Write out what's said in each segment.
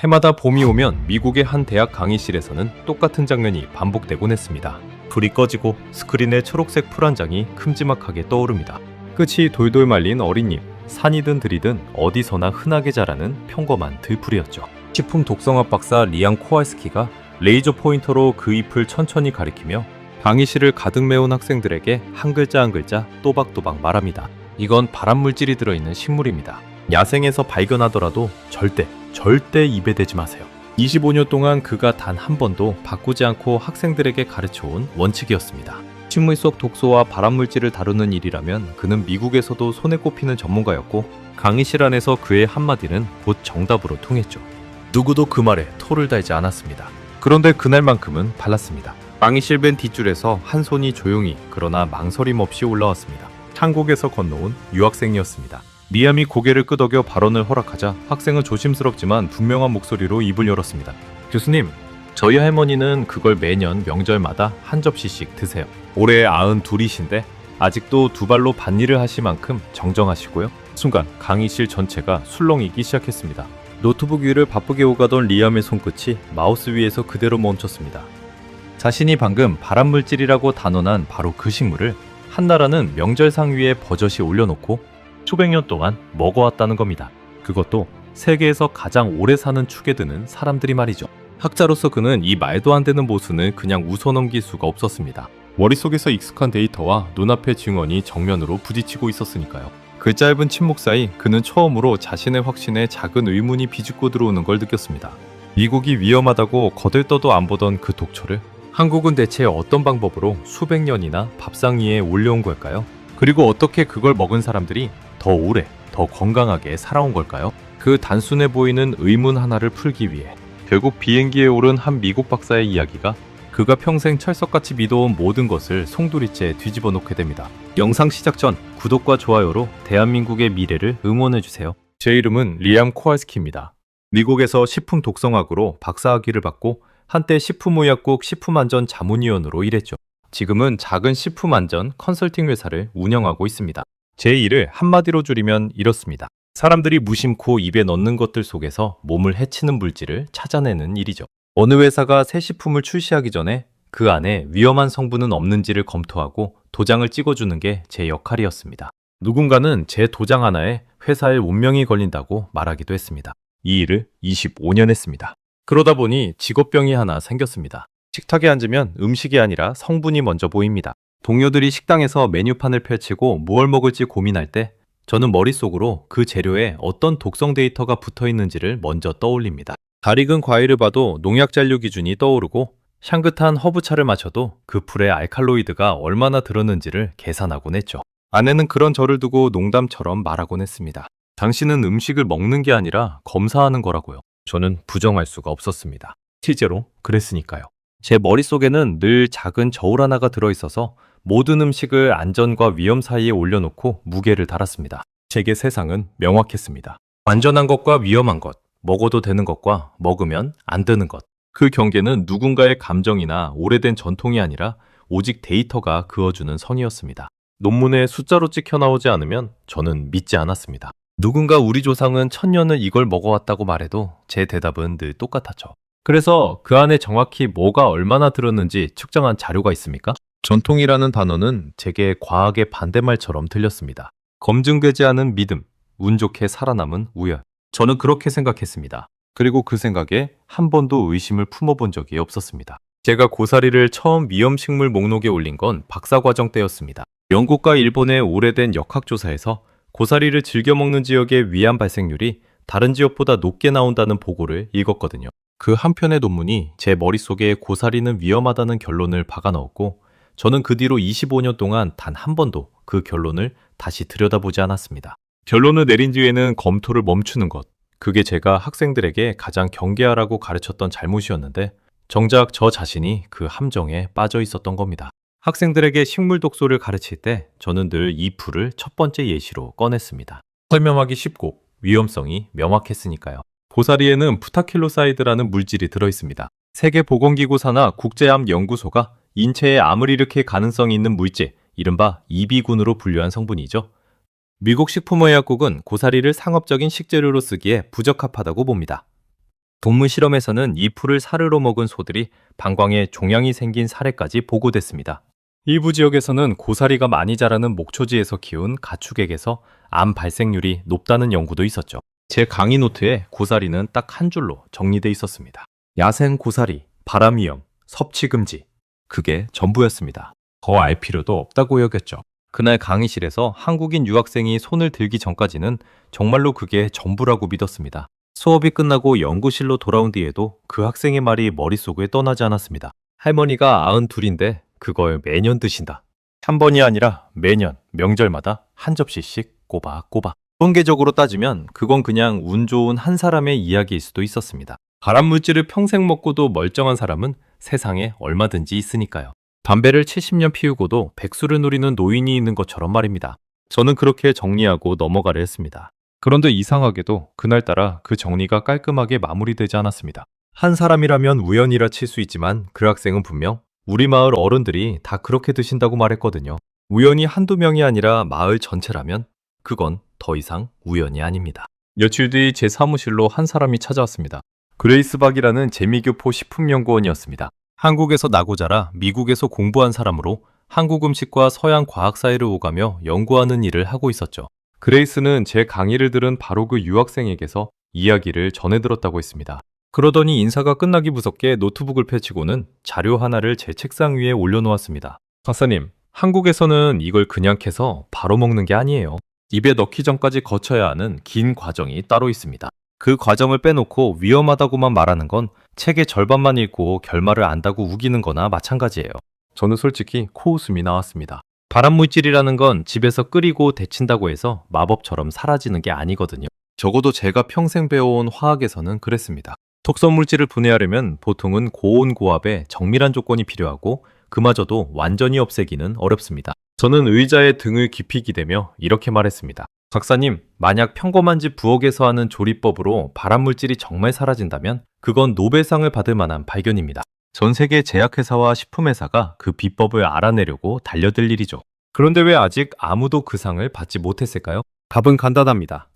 해마다 봄이 오면 미국의 한 대학 강의실에서는 똑같은 장면이 반복되곤 했습니다. 불이 꺼지고 스크린에 초록색 풀 한 장이 큼지막하게 떠오릅니다. 끝이 돌돌 말린 어린 잎, 산이든 들이든 어디서나 흔하게 자라는 평범한 들풀이었죠. 식품 독성학 박사 리안 코왈스키가 레이저 포인터로 그 잎을 천천히 가리키며 강의실을 가득 메운 학생들에게 한 글자 한 글자 또박또박 말합니다. 이건 발암물질이 들어있는 식물입니다. 야생에서 발견하더라도 절대 입에 대지 마세요. 25년 동안 그가 단 한 번도 바꾸지 않고 학생들에게 가르쳐온 원칙이었습니다. 식물 속 독소와 발암물질을 다루는 일이라면 그는 미국에서도 손에 꼽히는 전문가였고 강의실 안에서 그의 한마디는 곧 정답으로 통했죠. 누구도 그 말에 토를 달지 않았습니다. 그런데 그날만큼은 달랐습니다. 강의실 맨 뒷줄에서 한 손이 조용히 그러나 망설임 없이 올라왔습니다. 한국에서 건너온 유학생이었습니다. 리암이 고개를 끄덕여 발언을 허락하자 학생은 조심스럽지만 분명한 목소리로 입을 열었습니다. 교수님, 저희 할머니는 그걸 매년 명절마다 한 접시씩 드세요. 올해 92이신데 아직도 두 발로 밭일을 하실 만큼 정정하시고요. 순간 강의실 전체가 술렁이기 시작했습니다. 노트북 위를 바쁘게 오가던 리암의 손끝이 마우스 위에서 그대로 멈췄습니다. 자신이 방금 발암물질이라고 단언한 바로 그 식물을 한나라는 명절상 위에 버젓이 올려놓고 수백 년 동안 먹어왔다는 겁니다. 그것도 세계에서 가장 오래 사는 축에 드는 사람들이 말이죠. 학자로서 그는 이 말도 안 되는 모순을 그냥 웃어넘길 수가 없었습니다. 머릿속에서 익숙한 데이터와 눈앞의 증언이 정면으로 부딪히고 있었으니까요. 그 짧은 침묵 사이 그는 처음으로 자신의 확신에 작은 의문이 비집고 들어오는 걸 느꼈습니다. 미국이 위험하다고 거들떠도 안 보던 그 독초를 한국은 대체 어떤 방법으로 수백 년이나 밥상 위에 올려온 걸까요? 그리고 어떻게 그걸 먹은 사람들이 더 오래, 더 건강하게 살아온 걸까요? 그 단순해 보이는 의문 하나를 풀기 위해 결국 비행기에 오른 한 미국 박사의 이야기가 그가 평생 철석같이 믿어온 모든 것을 송두리째 뒤집어 놓게 됩니다. 영상 시작 전 구독과 좋아요로 대한민국의 미래를 응원해주세요. 제 이름은 리암 코왈스키입니다. 미국에서 식품 독성학으로 박사학위를 받고 한때 식품의약국 식품안전 자문위원으로 일했죠. 지금은 작은 식품안전 컨설팅 회사를 운영하고 있습니다. 제 일을 한마디로 줄이면 이렇습니다. 사람들이 무심코 입에 넣는 것들 속에서 몸을 해치는 물질을 찾아내는 일이죠. 어느 회사가 새 식품을 출시하기 전에 그 안에 위험한 성분은 없는지를 검토하고 도장을 찍어주는 게 제 역할이었습니다. 누군가는 제 도장 하나에 회사의 운명이 걸린다고 말하기도 했습니다. 이 일을 25년 했습니다. 그러다 보니 직업병이 하나 생겼습니다. 식탁에 앉으면 음식이 아니라 성분이 먼저 보입니다. 동료들이 식당에서 메뉴판을 펼치고 무얼 먹을지 고민할 때 저는 머릿속으로 그 재료에 어떤 독성 데이터가 붙어 있는지를 먼저 떠올립니다. 잘 익은 과일을 봐도 농약 잔류 기준이 떠오르고 향긋한 허브차를 마셔도 그 풀에 알칼로이드가 얼마나 들었는지를 계산하곤 했죠. 아내는 그런 저를 두고 농담처럼 말하곤 했습니다. 당신은 음식을 먹는 게 아니라 검사하는 거라고요. 저는 부정할 수가 없었습니다. 실제로 그랬으니까요. 제 머릿속에는 늘 작은 저울 하나가 들어있어서 모든 음식을 안전과 위험 사이에 올려놓고 무게를 달았습니다. 제게 세상은 명확했습니다. 안전한 것과 위험한 것, 먹어도 되는 것과 먹으면 안 되는 것. 그 경계는 누군가의 감정이나 오래된 전통이 아니라 오직 데이터가 그어주는 선이었습니다. 논문에 숫자로 찍혀 나오지 않으면 저는 믿지 않았습니다. 누군가 우리 조상은 1000년을 이걸 먹어왔다고 말해도 제 대답은 늘 똑같았죠. 그래서 그 안에 정확히 뭐가 얼마나 들었는지 측정한 자료가 있습니까? 전통이라는 단어는 제게 과학의 반대말처럼 들렸습니다. 검증되지 않은 믿음, 운 좋게 살아남은 우열. 저는 그렇게 생각했습니다. 그리고 그 생각에 한 번도 의심을 품어본 적이 없었습니다. 제가 고사리를 처음 위험식물 목록에 올린 건 박사과정 때였습니다. 영국과 일본의 오래된 역학조사에서 고사리를 즐겨 먹는 지역의 위암 발생률이 다른 지역보다 높게 나온다는 보고를 읽었거든요. 그 한 편의 논문이 제 머릿속에 고사리는 위험하다는 결론을 박아넣었고 저는 그 뒤로 25년 동안 단 한 번도 그 결론을 다시 들여다보지 않았습니다. 결론을 내린 뒤에는 검토를 멈추는 것, 그게 제가 학생들에게 가장 경계하라고 가르쳤던 잘못이었는데 정작 저 자신이 그 함정에 빠져 있었던 겁니다. 학생들에게 식물 독소를 가르칠 때 저는 늘 이 풀을 첫 번째 예시로 꺼냈습니다. 설명하기 쉽고 위험성이 명확했으니까요. 고사리에는 푸타킬로사이드라는 물질이 들어있습니다. 세계보건기구 산하 국제암 연구소가 인체에 암을 일으킬 가능성이 있는 물질, 이른바 EB군으로 분류한 성분이죠. 미국 식품의약국은 고사리를 상업적인 식재료로 쓰기에 부적합하다고 봅니다. 동물 실험에서는 이 풀을 사르르 먹은 소들이 방광에 종양이 생긴 사례까지 보고됐습니다. 일부 지역에서는 고사리가 많이 자라는 목초지에서 키운 가축에게서 암 발생률이 높다는 연구도 있었죠. 제 강의 노트에 고사리는 딱 한 줄로 정리돼 있었습니다. 야생 고사리, 바람 위험, 섭취 금지. 그게 전부였습니다. 더 알 필요도 없다고 여겼죠. 그날 강의실에서 한국인 유학생이 손을 들기 전까지는 정말로 그게 전부라고 믿었습니다. 수업이 끝나고 연구실로 돌아온 뒤에도 그 학생의 말이 머릿속에 떠나지 않았습니다. 할머니가 92인데 그걸 매년 드신다. 한 번이 아니라 매년 명절마다 한 접시씩 꼬박꼬박. 통계적으로 따지면 그건 그냥 운 좋은 한 사람의 이야기일 수도 있었습니다. 발암물질을 평생 먹고도 멀쩡한 사람은 세상에 얼마든지 있으니까요. 담배를 70년 피우고도 백수를 누리는 노인이 있는 것처럼 말입니다. 저는 그렇게 정리하고 넘어가려 했습니다. 그런데 이상하게도 그날따라 그 정리가 깔끔하게 마무리되지 않았습니다. 한 사람이라면 우연이라 칠 수 있지만 그 학생은 분명 우리 마을 어른들이 다 그렇게 드신다고 말했거든요. 우연히 한두 명이 아니라 마을 전체라면 그건 더 이상 우연이 아닙니다. 며칠 뒤 제 사무실로 한 사람이 찾아왔습니다. 그레이스 박이라는 재미교포 식품연구원이었습니다. 한국에서 나고 자라 미국에서 공부한 사람으로 한국 음식과 서양 과학 사이를 오가며 연구하는 일을 하고 있었죠. 그레이스는 제 강의를 들은 바로 그 유학생에게서 이야기를 전해 들었다고 했습니다. 그러더니 인사가 끝나기 무섭게 노트북을 펼치고는 자료 하나를 제 책상 위에 올려놓았습니다. 박사님, 한국에서는 이걸 그냥 캐서 바로 먹는 게 아니에요. 입에 넣기 전까지 거쳐야 하는 긴 과정이 따로 있습니다. 그 과정을 빼놓고 위험하다고만 말하는 건 책의 절반만 읽고 결말을 안다고 우기는 거나 마찬가지예요. 저는 솔직히 코웃음이 나왔습니다. 발암물질이라는 건 집에서 끓이고 데친다고 해서 마법처럼 사라지는 게 아니거든요. 적어도 제가 평생 배워온 화학에서는 그랬습니다. 독성물질을 분해하려면 보통은 고온 고압에 정밀한 조건이 필요하고 그마저도 완전히 없애기는 어렵습니다. 저는 의자에 등을 깊이 기대며 이렇게 말했습니다. 박사님, 만약 평범한 집 부엌에서 하는 조리법으로 발암물질이 정말 사라진다면 그건 노벨상을 받을 만한 발견입니다. 전 세계 제약회사와 식품회사가 그 비법을 알아내려고 달려들 일이죠. 그런데 왜 아직 아무도 그 상을 받지 못했을까요? 답은 간단합니다.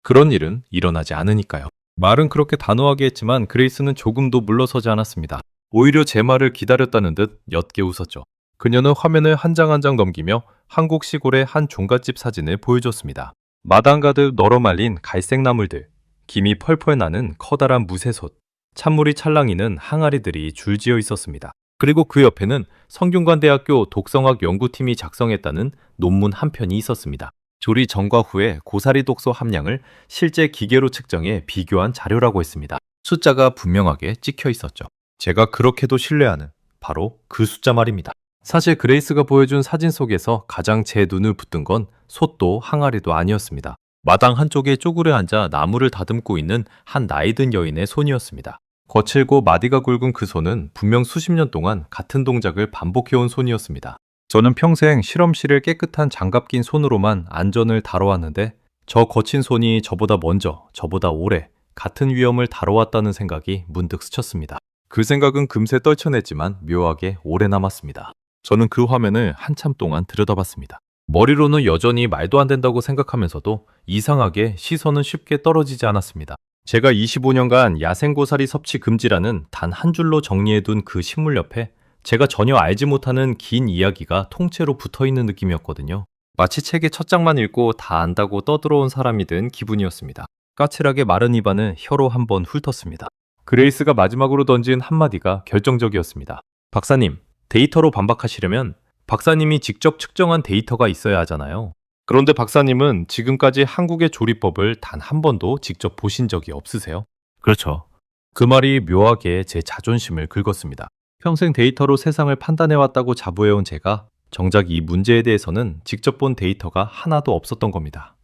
그런 일은 일어나지 않으니까요. 말은 그렇게 단호하게 했지만 그레이스는 조금도 물러서지 않았습니다. 오히려 제 말을 기다렸다는 듯 옅게 웃었죠. 그녀는 화면을 한 장 한 장 넘기며 한국 시골의 한 종갓집 사진을 보여줬습니다. 마당 가득 널어 말린 갈색 나물들, 김이 펄펄 나는 커다란 무쇠솥, 찬물이 찰랑이는 항아리들이 줄지어 있었습니다. 그리고 그 옆에는 성균관대학교 독성학 연구팀이 작성했다는 논문 한 편이 있었습니다. 조리 전과 후에 고사리 독소 함량을 실제 기계로 측정해 비교한 자료라고 했습니다. 숫자가 분명하게 찍혀 있었죠. 제가 그렇게도 신뢰하는 바로 그 숫자 말입니다. 사실 그레이스가 보여준 사진 속에서 가장 제 눈을 붙든 건 솥도 항아리도 아니었습니다. 마당 한쪽에 쪼그려 앉아 나무를 다듬고 있는 한 나이든 여인의 손이었습니다. 거칠고 마디가 굵은 그 손은 분명 수십 년 동안 같은 동작을 반복해온 손이었습니다. 저는 평생 실험실을 깨끗한 장갑 낀 손으로만 안전을 다뤄왔는데 저 거친 손이 저보다 먼저, 저보다 오래 같은 위험을 다뤄왔다는 생각이 문득 스쳤습니다. 그 생각은 금세 떨쳐냈지만 묘하게 오래 남았습니다. 저는 그 화면을 한참 동안 들여다봤습니다. 머리로는 여전히 말도 안 된다고 생각하면서도 이상하게 시선은 쉽게 떨어지지 않았습니다. 제가 25년간 야생고사리 섭취 금지라는 단 한 줄로 정리해둔 그 식물 옆에 제가 전혀 알지 못하는 긴 이야기가 통째로 붙어있는 느낌이었거든요. 마치 책의 첫 장만 읽고 다 안다고 떠들어온 사람이 된 기분이었습니다. 까칠하게 마른 입안을 혀로 한번 훑었습니다. 그레이스가 마지막으로 던진 한마디가 결정적이었습니다. 박사님, 데이터로 반박하시려면 박사님이 직접 측정한 데이터가 있어야 하잖아요. 그런데 박사님은 지금까지 한국의 조리법을 단 한 번도 직접 보신 적이 없으세요? 그렇죠. 그 말이 묘하게 제 자존심을 긁었습니다. 평생 데이터로 세상을 판단해왔다고 자부해온 제가 정작 이 문제에 대해서는 직접 본 데이터가 하나도 없었던 겁니다.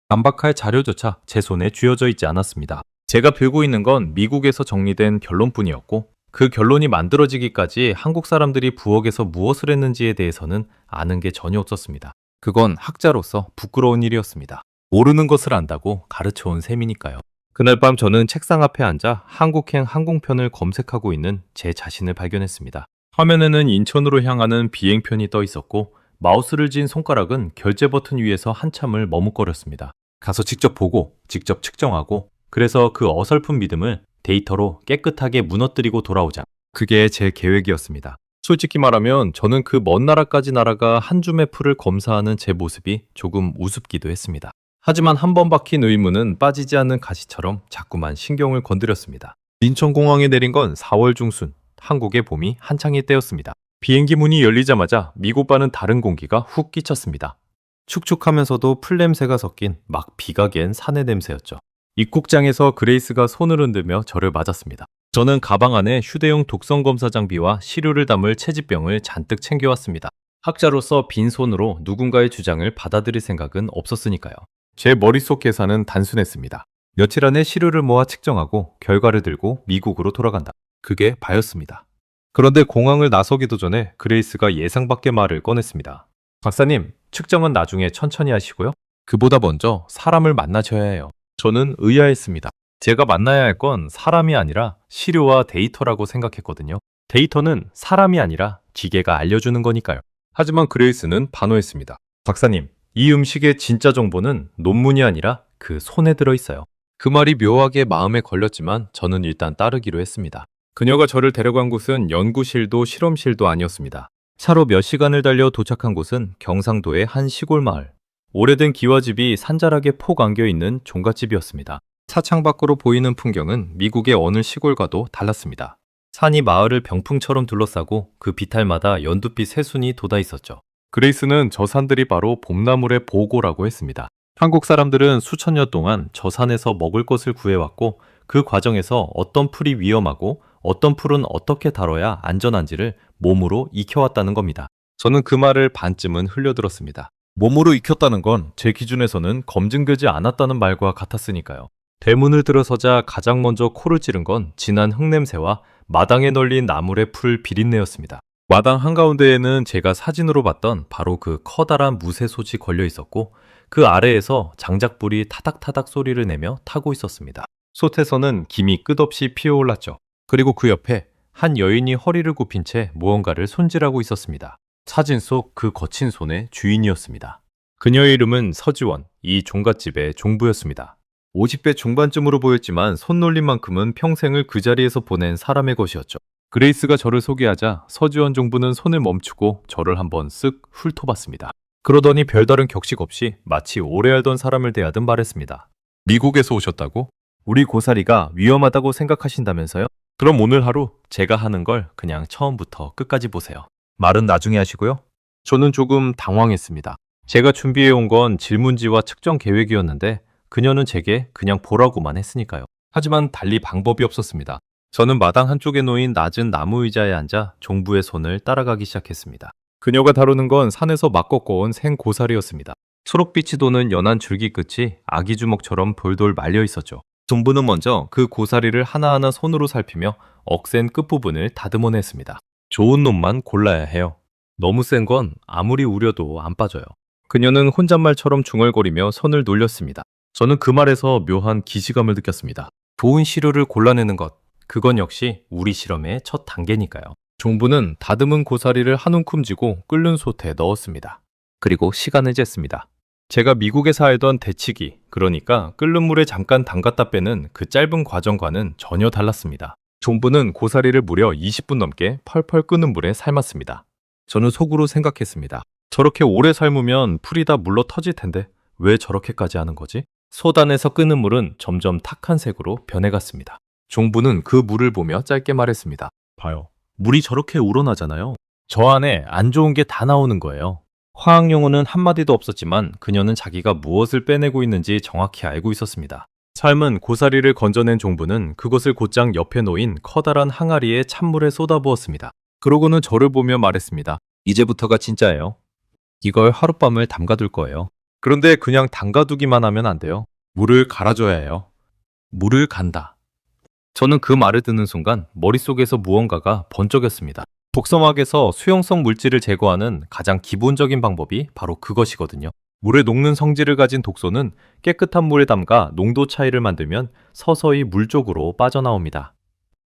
반박할 자료조차 제 손에 쥐어져 있지 않았습니다. 제가 들고 있는 건 미국에서 정리된 결론뿐이었고 그 결론이 만들어지기까지 한국 사람들이 부엌에서 무엇을 했는지에 대해서는 아는 게 전혀 없었습니다. 그건 학자로서 부끄러운 일이었습니다. 모르는 것을 안다고 가르쳐온 셈이니까요. 그날 밤 저는 책상 앞에 앉아 한국행 항공편을 검색하고 있는 제 자신을 발견했습니다. 화면에는 인천으로 향하는 비행편이 떠 있었고 마우스를 쥔 손가락은 결제 버튼 위에서 한참을 머뭇거렸습니다. 가서 직접 보고 직접 측정하고 그래서 그 어설픈 믿음을 데이터로 깨끗하게 무너뜨리고 돌아오자. 그게 제 계획이었습니다. 솔직히 말하면 저는 그 먼 나라까지 날아가 한 줌의 풀을 검사하는 제 모습이 조금 우습기도 했습니다. 하지만 한 번 박힌 의문은 빠지지 않는 가시처럼 자꾸만 신경을 건드렸습니다. 인천공항에 내린 건 4월 중순, 한국의 봄이 한창일 때였습니다. 비행기 문이 열리자마자 미고빠는 다른 공기가 훅 끼쳤습니다. 축축하면서도 풀냄새가 섞인 막 비가 갠 사내 냄새였죠. 입국장에서 그레이스가 손을 흔들며 저를 맞았습니다. 저는 가방 안에 휴대용 독성 검사 장비와 시료를 담을 채집병을 잔뜩 챙겨왔습니다. 학자로서 빈손으로 누군가의 주장을 받아들일 생각은 없었으니까요. 제 머릿속 계산은 단순했습니다. 며칠 안에 시료를 모아 측정하고 결과를 들고 미국으로 돌아간다. 그게 바였습니다. 그런데 공항을 나서기도 전에 그레이스가 예상 밖의 말을 꺼냈습니다. 박사님, 측정은 나중에 천천히 하시고요. 그보다 먼저 사람을 만나셔야 해요. 저는 의아했습니다. 제가 만나야 할 건 사람이 아니라 시료와 데이터라고 생각했거든요. 데이터는 사람이 아니라 기계가 알려주는 거니까요. 하지만 그레이스는 반호했습니다. 박사님, 이 음식의 진짜 정보는 논문이 아니라 그 손에 들어있어요. 그 말이 묘하게 마음에 걸렸지만 저는 일단 따르기로 했습니다. 그녀가 저를 데려간 곳은 연구실도 실험실도 아니었습니다. 차로 몇 시간을 달려 도착한 곳은 경상도의 한 시골 마을. 오래된 기와집이 산자락에 폭 안겨있는 종갓집이었습니다. 차창 밖으로 보이는 풍경은 미국의 어느 시골과도 달랐습니다. 산이 마을을 병풍처럼 둘러싸고 그 비탈마다 연두빛 새순이 돋아 있었죠. 그레이스는 저 산들이 바로 봄나물의 보고라고 했습니다. 한국 사람들은 수천 년 동안 저 산에서 먹을 것을 구해왔고 그 과정에서 어떤 풀이 위험하고 어떤 풀은 어떻게 다뤄야 안전한지를 몸으로 익혀왔다는 겁니다. 저는 그 말을 반쯤은 흘려들었습니다. 몸으로 익혔다는 건 제 기준에서는 검증되지 않았다는 말과 같았으니까요. 대문을 들어서자 가장 먼저 코를 찌른 건 진한 흙냄새와 마당에 널린 나물의 풀 비린내였습니다. 마당 한가운데에는 제가 사진으로 봤던 바로 그 커다란 무쇠솥이 걸려 있었고 그 아래에서 장작불이 타닥타닥 소리를 내며 타고 있었습니다. 솥에서는 김이 끝없이 피어올랐죠. 그리고 그 옆에 한 여인이 허리를 굽힌 채 무언가를 손질하고 있었습니다. 사진 속 그 거친 손의 주인이었습니다. 그녀의 이름은 서지원, 이 종갓집의 종부였습니다. 50대 중반쯤으로 보였지만 손놀림만큼은 평생을 그 자리에서 보낸 사람의 것이었죠. 그레이스가 저를 소개하자 서지원 종부는 손을 멈추고 저를 한번 쓱 훑어봤습니다. 그러더니 별다른 격식 없이 마치 오래 알던 사람을 대하듯 말했습니다. 미국에서 오셨다고? 우리 고사리가 위험하다고 생각하신다면서요? 그럼 오늘 하루 제가 하는 걸 그냥 처음부터 끝까지 보세요. 말은 나중에 하시고요. 저는 조금 당황했습니다. 제가 준비해온 건 질문지와 측정 계획이었는데 그녀는 제게 그냥 보라고만 했으니까요. 하지만 달리 방법이 없었습니다. 저는 마당 한쪽에 놓인 낮은 나무 의자에 앉아 종부의 손을 따라가기 시작했습니다. 그녀가 다루는 건 산에서 막 꺾어온 생고사리였습니다. 초록빛이 도는 연한 줄기 끝이 아기 주먹처럼 돌돌 말려 있었죠. 종부는 먼저 그 고사리를 하나하나 손으로 살피며 억센 끝부분을 다듬어냈습니다. 좋은 놈만 골라야 해요. 너무 센 건 아무리 우려도 안 빠져요. 그녀는 혼잣말처럼 중얼거리며 손을 놀렸습니다. 저는 그 말에서 묘한 기시감을 느꼈습니다. 좋은 시료를 골라내는 것, 그건 역시 우리 실험의 첫 단계니까요. 종부는 다듬은 고사리를 한 움큼 쥐고 끓는 솥에 넣었습니다. 그리고 시간을 쟀습니다. 제가 미국에서 알던 데치기, 그러니까 끓는 물에 잠깐 담갔다 빼는 그 짧은 과정과는 전혀 달랐습니다. 종부는 고사리를 무려 20분 넘게 펄펄 끓는 물에 삶았습니다. 저는 속으로 생각했습니다. 저렇게 오래 삶으면 풀이 다 물러 터질 텐데 왜 저렇게까지 하는 거지? 솥 안에서 끓는 물은 점점 탁한 색으로 변해갔습니다. 종부는 그 물을 보며 짧게 말했습니다. 봐요. 물이 저렇게 우러나잖아요. 저 안에 안 좋은 게 다 나오는 거예요. 화학 용어는 한마디도 없었지만 그녀는 자기가 무엇을 빼내고 있는지 정확히 알고 있었습니다. 삶은 고사리를 건져낸 종부는 그것을 곧장 옆에 놓인 커다란 항아리에 찬물에 쏟아부었습니다. 그러고는 저를 보며 말했습니다. 이제부터가 진짜예요. 이걸 하룻밤을 담가둘 거예요. 그런데 그냥 담가두기만 하면 안 돼요. 물을 갈아줘야 해요. 물을 간다. 저는 그 말을 듣는 순간 머릿속에서 무언가가 번쩍였습니다. 독성학에서 수용성 물질을 제거하는 가장 기본적인 방법이 바로 그것이거든요. 물에 녹는 성질을 가진 독소는 깨끗한 물에 담가 농도 차이를 만들면 서서히 물 쪽으로 빠져나옵니다.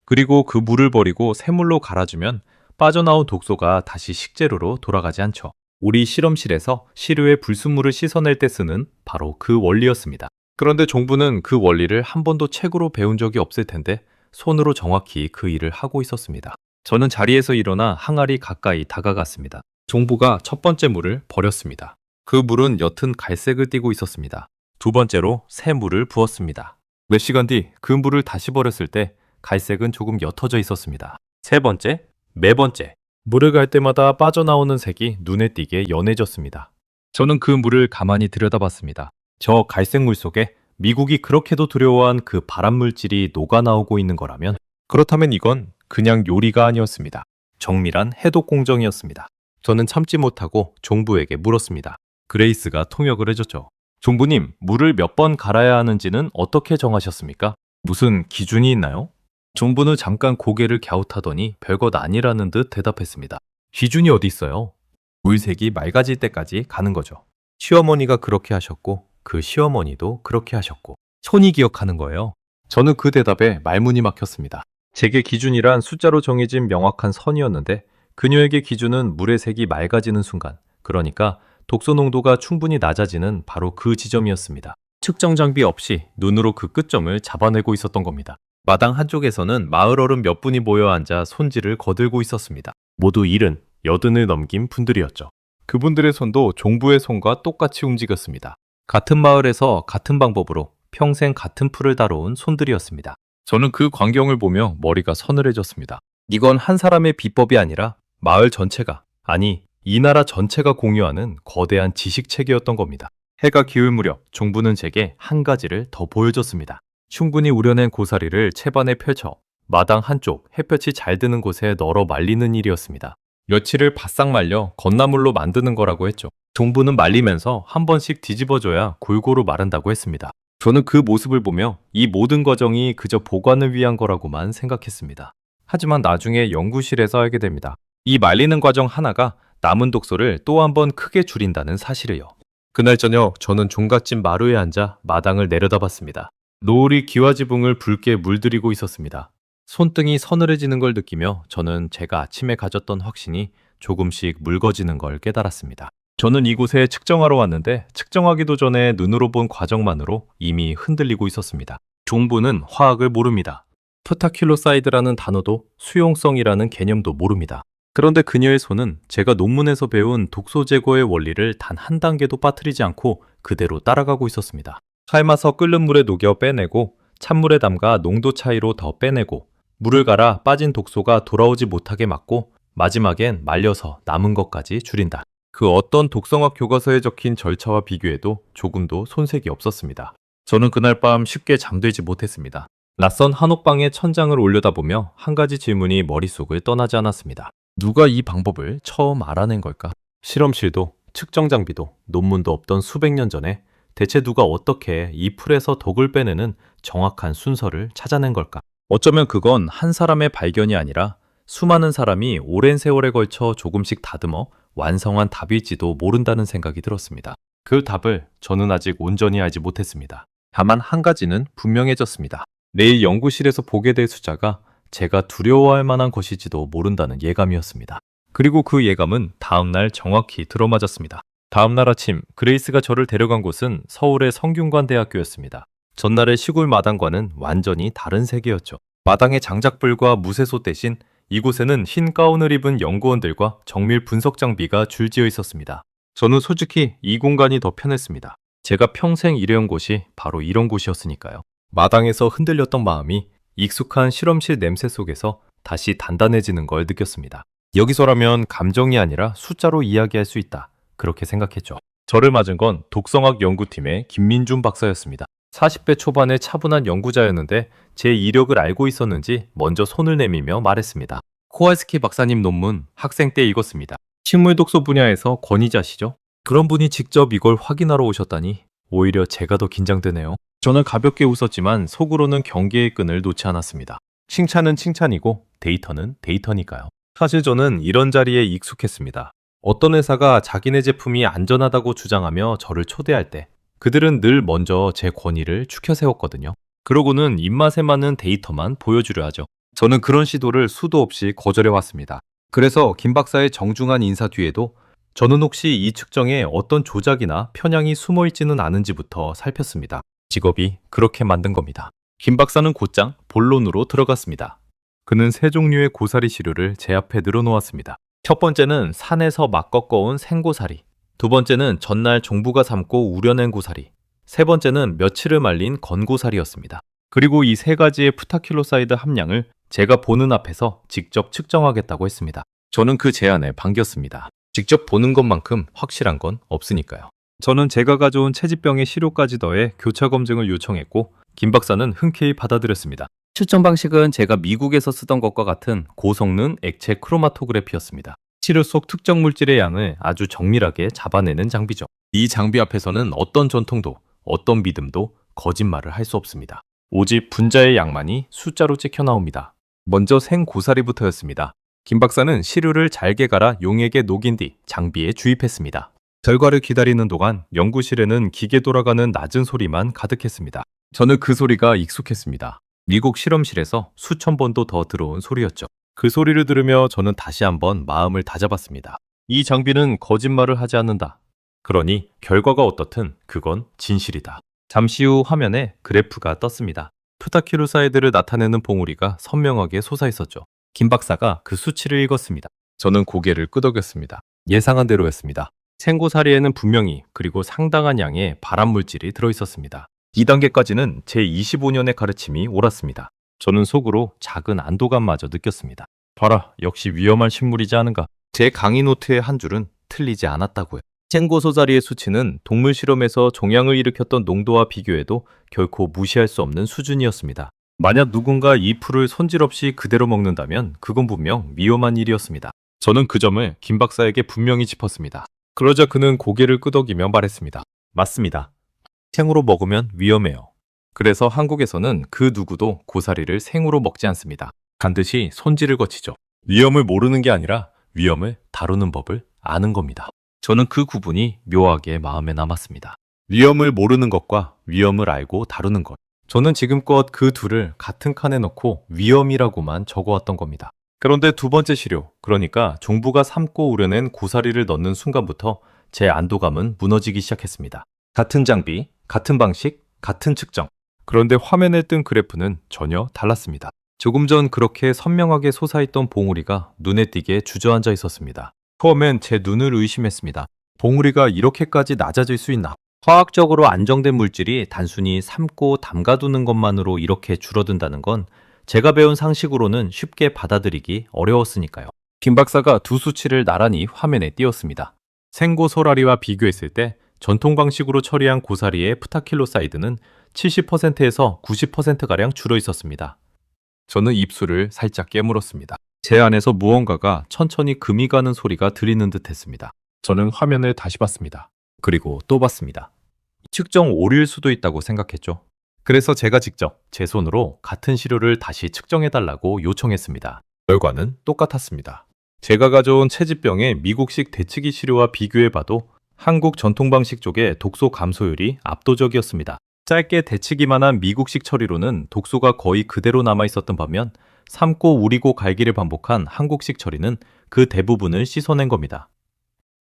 그리고 그 물을 버리고 새물로 갈아주면 빠져나온 독소가 다시 식재료로 돌아가지 않죠. 우리 실험실에서 시료의 불순물을 씻어낼 때 쓰는 바로 그 원리였습니다. 그런데 종부는 그 원리를 한 번도 책으로 배운 적이 없을 텐데 손으로 정확히 그 일을 하고 있었습니다. 저는 자리에서 일어나 항아리 가까이 다가갔습니다. 종부가 첫 번째 물을 버렸습니다. 그 물은 옅은 갈색을 띠고 있었습니다. 두 번째로 새 물을 부었습니다. 몇 시간 뒤 그 물을 다시 버렸을 때 갈색은 조금 옅어져 있었습니다. 세 번째, 네 번째. 물을 갈 때마다 빠져나오는 색이 눈에 띄게 연해졌습니다. 저는 그 물을 가만히 들여다봤습니다. 저 갈색 물 속에 미국이 그렇게도 두려워한 그 발암물질이 녹아나오고 있는 거라면 그렇다면 이건 그냥 요리가 아니었습니다. 정밀한 해독 공정이었습니다. 저는 참지 못하고 종부에게 물었습니다. 그레이스가 통역을 해줬죠. 종부님, 물을 몇 번 갈아야 하는지는 어떻게 정하셨습니까? 무슨 기준이 있나요? 종부는 잠깐 고개를 갸웃하더니 별것 아니라는 듯 대답했습니다. 기준이 어디 있어요? 물색이 맑아질 때까지 가는 거죠. 시어머니가 그렇게 하셨고 그 시어머니도 그렇게 하셨고 손이 기억하는 거예요. 저는 그 대답에 말문이 막혔습니다. 제게 기준이란 숫자로 정해진 명확한 선이었는데 그녀에게 기준은 물의 색이 맑아지는 순간, 그러니까 독소 농도가 충분히 낮아지는 바로 그 지점이었습니다. 측정 장비 없이 눈으로 그 끝점을 잡아내고 있었던 겁니다. 마당 한쪽에서는 마을 어른 몇 분이 모여 앉아 손질을 거들고 있었습니다. 모두 80을 넘긴 분들이었죠. 그분들의 손도 종부의 손과 똑같이 움직였습니다. 같은 마을에서 같은 방법으로 평생 같은 풀을 다뤄온 손들이었습니다. 저는 그 광경을 보며 머리가 서늘해졌습니다. 이건 한 사람의 비법이 아니라 마을 전체가, 아니 이 나라 전체가 공유하는 거대한 지식체계였던 겁니다. 해가 기울 무렵 종부는 제게 한 가지를 더 보여줬습니다. 충분히 우려낸 고사리를 채반에 펼쳐 마당 한쪽 햇볕이 잘 드는 곳에 널어 말리는 일이었습니다. 며칠을 바싹 말려 건나물로 만드는 거라고 했죠. 종부는 말리면서 한 번씩 뒤집어줘야 골고루 마른다고 했습니다. 저는 그 모습을 보며 이 모든 과정이 그저 보관을 위한 거라고만 생각했습니다. 하지만 나중에 연구실에서 알게 됩니다. 이 말리는 과정 하나가 남은 독소를 또 한 번 크게 줄인다는 사실을요. 그날 저녁 저는 종갓집 마루에 앉아 마당을 내려다봤습니다. 노을이 기와지붕을 붉게 물들이고 있었습니다. 손등이 서늘해지는 걸 느끼며 저는 제가 아침에 가졌던 확신이 조금씩 묽어지는 걸 깨달았습니다. 저는 이곳에 측정하러 왔는데 측정하기도 전에 눈으로 본 과정만으로 이미 흔들리고 있었습니다. 종부는 화학을 모릅니다. 프타킬로사이드라는 단어도 수용성이라는 개념도 모릅니다. 그런데 그녀의 손은 제가 논문에서 배운 독소 제거의 원리를 단 한 단계도 빠뜨리지 않고 그대로 따라가고 있었습니다. 삶아서 끓는 물에 녹여 빼내고 찬물에 담가 농도 차이로 더 빼내고 물을 갈아 빠진 독소가 돌아오지 못하게 막고 마지막엔 말려서 남은 것까지 줄인다. 그 어떤 독성학 교과서에 적힌 절차와 비교해도 조금도 손색이 없었습니다. 저는 그날 밤 쉽게 잠들지 못했습니다. 낯선 한옥방의 천장을 올려다보며 한 가지 질문이 머릿속을 떠나지 않았습니다. 누가 이 방법을 처음 알아낸 걸까? 실험실도 측정 장비도 논문도 없던 수백 년 전에 대체 누가 어떻게 이 풀에서 독을 빼내는 정확한 순서를 찾아낸 걸까? 어쩌면 그건 한 사람의 발견이 아니라 수많은 사람이 오랜 세월에 걸쳐 조금씩 다듬어 완성한 답일지도 모른다는 생각이 들었습니다. 그 답을 저는 아직 온전히 알지 못했습니다. 다만 한 가지는 분명해졌습니다. 내일 연구실에서 보게 될 숫자가 제가 두려워할 만한 것일지도 모른다는 예감이었습니다. 그리고 그 예감은 다음날 정확히 들어맞았습니다. 다음날 아침 그레이스가 저를 데려간 곳은 서울의 성균관대학교였습니다. 전날의 시골 마당과는 완전히 다른 세계였죠. 마당의 장작불과 무쇠소 대신 이곳에는 흰 가운을 입은 연구원들과 정밀 분석 장비가 줄지어 있었습니다. 저는 솔직히 이 공간이 더 편했습니다. 제가 평생 일해온 곳이 바로 이런 곳이었으니까요. 마당에서 흔들렸던 마음이 익숙한 실험실 냄새 속에서 다시 단단해지는 걸 느꼈습니다. 여기서라면 감정이 아니라 숫자로 이야기할 수 있다. 그렇게 생각했죠. 저를 맞은 건 독성학 연구팀의 김민준 박사였습니다. 40대 초반의 차분한 연구자였는데 제 이력을 알고 있었는지 먼저 손을 내밀며 말했습니다. 코알스키 박사님 논문 학생 때 읽었습니다. 식물 독소 분야에서 권위자시죠? 그런 분이 직접 이걸 확인하러 오셨다니 오히려 제가 더 긴장되네요. 저는 가볍게 웃었지만 속으로는 경계의 끈을 놓지 않았습니다. 칭찬은 칭찬이고 데이터는 데이터니까요. 사실 저는 이런 자리에 익숙했습니다. 어떤 회사가 자기네 제품이 안전하다고 주장하며 저를 초대할 때 그들은 늘 먼저 제 권위를 추켜 세웠거든요. 그러고는 입맛에 맞는 데이터만 보여주려 하죠. 저는 그런 시도를 수도 없이 거절해왔습니다. 그래서 김 박사의 정중한 인사 뒤에도 저는 혹시 이 측정에 어떤 조작이나 편향이 숨어 있지는 않은지부터 살폈습니다. 직업이 그렇게 만든 겁니다. 김 박사는 곧장 본론으로 들어갔습니다. 그는 세 종류의 고사리 시료를 제 앞에 늘어놓았습니다. 첫 번째는 산에서 막 꺾어온 생고사리, 두 번째는 전날 종부가 삶고 우려낸 고사리, 세 번째는 며칠을 말린 건고사리였습니다. 그리고 이 세 가지의 프타킬로사이드 함량을 제가 보는 앞에서 직접 측정하겠다고 했습니다. 저는 그 제안에 반겼습니다. 직접 보는 것만큼 확실한 건 없으니까요. 저는 제가 가져온 채집병의 시료까지 더해 교차 검증을 요청했고 김 박사는 흔쾌히 받아들였습니다. 측정 방식은 제가 미국에서 쓰던 것과 같은 고성능 액체 크로마토그래피였습니다. 시료 속 특정 물질의 양을 아주 정밀하게 잡아내는 장비죠. 이 장비 앞에서는 어떤 전통도 어떤 믿음도 거짓말을 할 수 없습니다. 오직 분자의 양만이 숫자로 찍혀 나옵니다. 먼저 생고사리부터였습니다. 김 박사는 시료를 잘게 갈아 용액에 녹인 뒤 장비에 주입했습니다. 결과를 기다리는 동안 연구실에는 기계 돌아가는 낮은 소리만 가득했습니다. 저는 그 소리가 익숙했습니다. 미국 실험실에서 수천 번도 더 들어온 소리였죠. 그 소리를 들으며 저는 다시 한번 마음을 다잡았습니다. 이 장비는 거짓말을 하지 않는다. 그러니 결과가 어떻든 그건 진실이다. 잠시 후 화면에 그래프가 떴습니다. 프타킬로사이드를 나타내는 봉우리가 선명하게 솟아있었죠. 김 박사가 그 수치를 읽었습니다. 저는 고개를 끄덕였습니다. 예상한 대로였습니다. 생고사리에는 분명히 그리고 상당한 양의 발암물질이 들어있었습니다. 2단계까지는 제 25년의 가르침이 옳았습니다. 저는 속으로 작은 안도감마저 느꼈습니다. 봐라, 역시 위험한 식물이지 않은가. 제 강의 노트의 한 줄은 틀리지 않았다고요. 생고소사리의 수치는 동물 실험에서 종양을 일으켰던 농도와 비교해도 결코 무시할 수 없는 수준이었습니다. 만약 누군가 이 풀을 손질없이 그대로 먹는다면 그건 분명 위험한 일이었습니다. 저는 그 점을 김 박사에게 분명히 짚었습니다. 그러자 그는 고개를 끄덕이며 말했습니다. 맞습니다. 생으로 먹으면 위험해요. 그래서 한국에서는 그 누구도 고사리를 생으로 먹지 않습니다. 반드시 손질을 거치죠. 위험을 모르는 게 아니라 위험을 다루는 법을 아는 겁니다. 저는 그 구분이 묘하게 마음에 남았습니다. 위험을 모르는 것과 위험을 알고 다루는 것. 저는 지금껏 그 둘을 같은 칸에 넣고 위험이라고만 적어왔던 겁니다. 그런데 두 번째 시료, 그러니까 종부가 삶고 우려낸 고사리를 넣는 순간부터 제 안도감은 무너지기 시작했습니다. 같은 장비, 같은 방식, 같은 측정. 그런데 화면에 뜬 그래프는 전혀 달랐습니다. 조금 전 그렇게 선명하게 솟아있던 봉우리가 눈에 띄게 주저앉아 있었습니다. 처음엔 제 눈을 의심했습니다. 봉우리가 이렇게까지 낮아질 수 있나? 화학적으로 안정된 물질이 단순히 삶고 담가두는 것만으로 이렇게 줄어든다는 건 제가 배운 상식으로는 쉽게 받아들이기 어려웠으니까요. 김 박사가 두 수치를 나란히 화면에 띄웠습니다. 생고소라리와 비교했을 때 전통 방식으로 처리한 고사리의 프타킬로사이드는 70%에서 90%가량 줄어 있었습니다. 저는 입술을 살짝 깨물었습니다. 제 안에서 무언가가 천천히 금이 가는 소리가 들리는 듯 했습니다. 저는 화면을 다시 봤습니다. 그리고 또 봤습니다. 측정 오류일 수도 있다고 생각했죠. 그래서 제가 직접 제 손으로 같은 시료를 다시 측정해달라고 요청했습니다. 결과는 똑같았습니다. 제가 가져온 채집병의 미국식 대치기 시료와 비교해봐도 한국 전통 방식 쪽의 독소 감소율이 압도적이었습니다. 짧게 데치기만 한 미국식 처리로는 독소가 거의 그대로 남아있었던 반면 삶고 우리고 갈기를 반복한 한국식 처리는 그 대부분을 씻어낸 겁니다.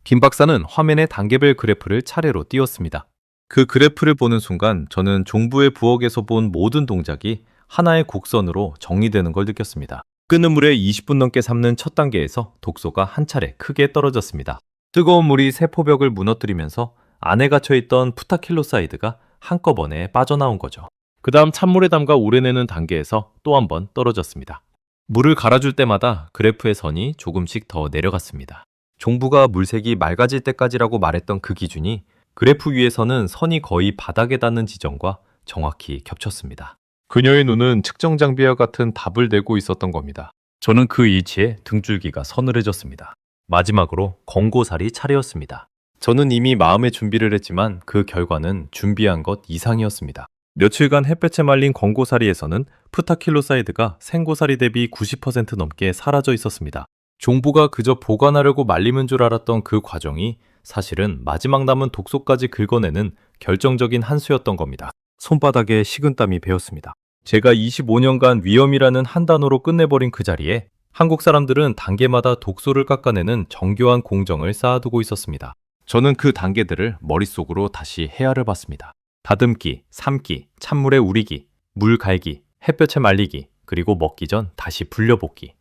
김 박사는 화면에 단계별 그래프를 차례로 띄웠습니다. 그 그래프를 보는 순간 저는 종부의 부엌에서 본 모든 동작이 하나의 곡선으로 정리되는 걸 느꼈습니다. 끓는 물에 20분 넘게 삶는 첫 단계에서 독소가 한 차례 크게 떨어졌습니다. 뜨거운 물이 세포벽을 무너뜨리면서 안에 갇혀있던 프타킬로사이드가 한꺼번에 빠져나온 거죠. 그 다음 찬물에 담가 우려내는 단계에서 또 한 번 떨어졌습니다. 물을 갈아줄 때마다 그래프의 선이 조금씩 더 내려갔습니다. 종부가 물색이 맑아질 때까지라고 말했던 그 기준이 그래프 위에서는 선이 거의 바닥에 닿는 지점과 정확히 겹쳤습니다. 그녀의 눈은 측정 장비와 같은 답을 내고 있었던 겁니다. 저는 그 일치에 등줄기가 서늘해졌습니다. 마지막으로 건고살이 차례였습니다. 저는 이미 마음의 준비를 했지만 그 결과는 준비한 것 이상이었습니다. 며칠간 햇볕에 말린 건고사리에서는 프타킬로사이드가 생고사리 대비 90% 넘게 사라져 있었습니다. 종부가 그저 보관하려고 말리는 줄 알았던 그 과정이 사실은 마지막 남은 독소까지 긁어내는 결정적인 한 수였던 겁니다. 손바닥에 식은땀이 배었습니다. 제가 25년간 위험이라는 한 단어로 끝내버린 그 자리에 한국 사람들은 단계마다 독소를 깎아내는 정교한 공정을 쌓아두고 있었습니다. 저는 그 단계들을 머릿속으로 다시 헤아려 봤습니다. 다듬기, 삶기, 찬물에 우리기, 물 갈기, 햇볕에 말리기, 그리고 먹기 전 다시 불려볶기.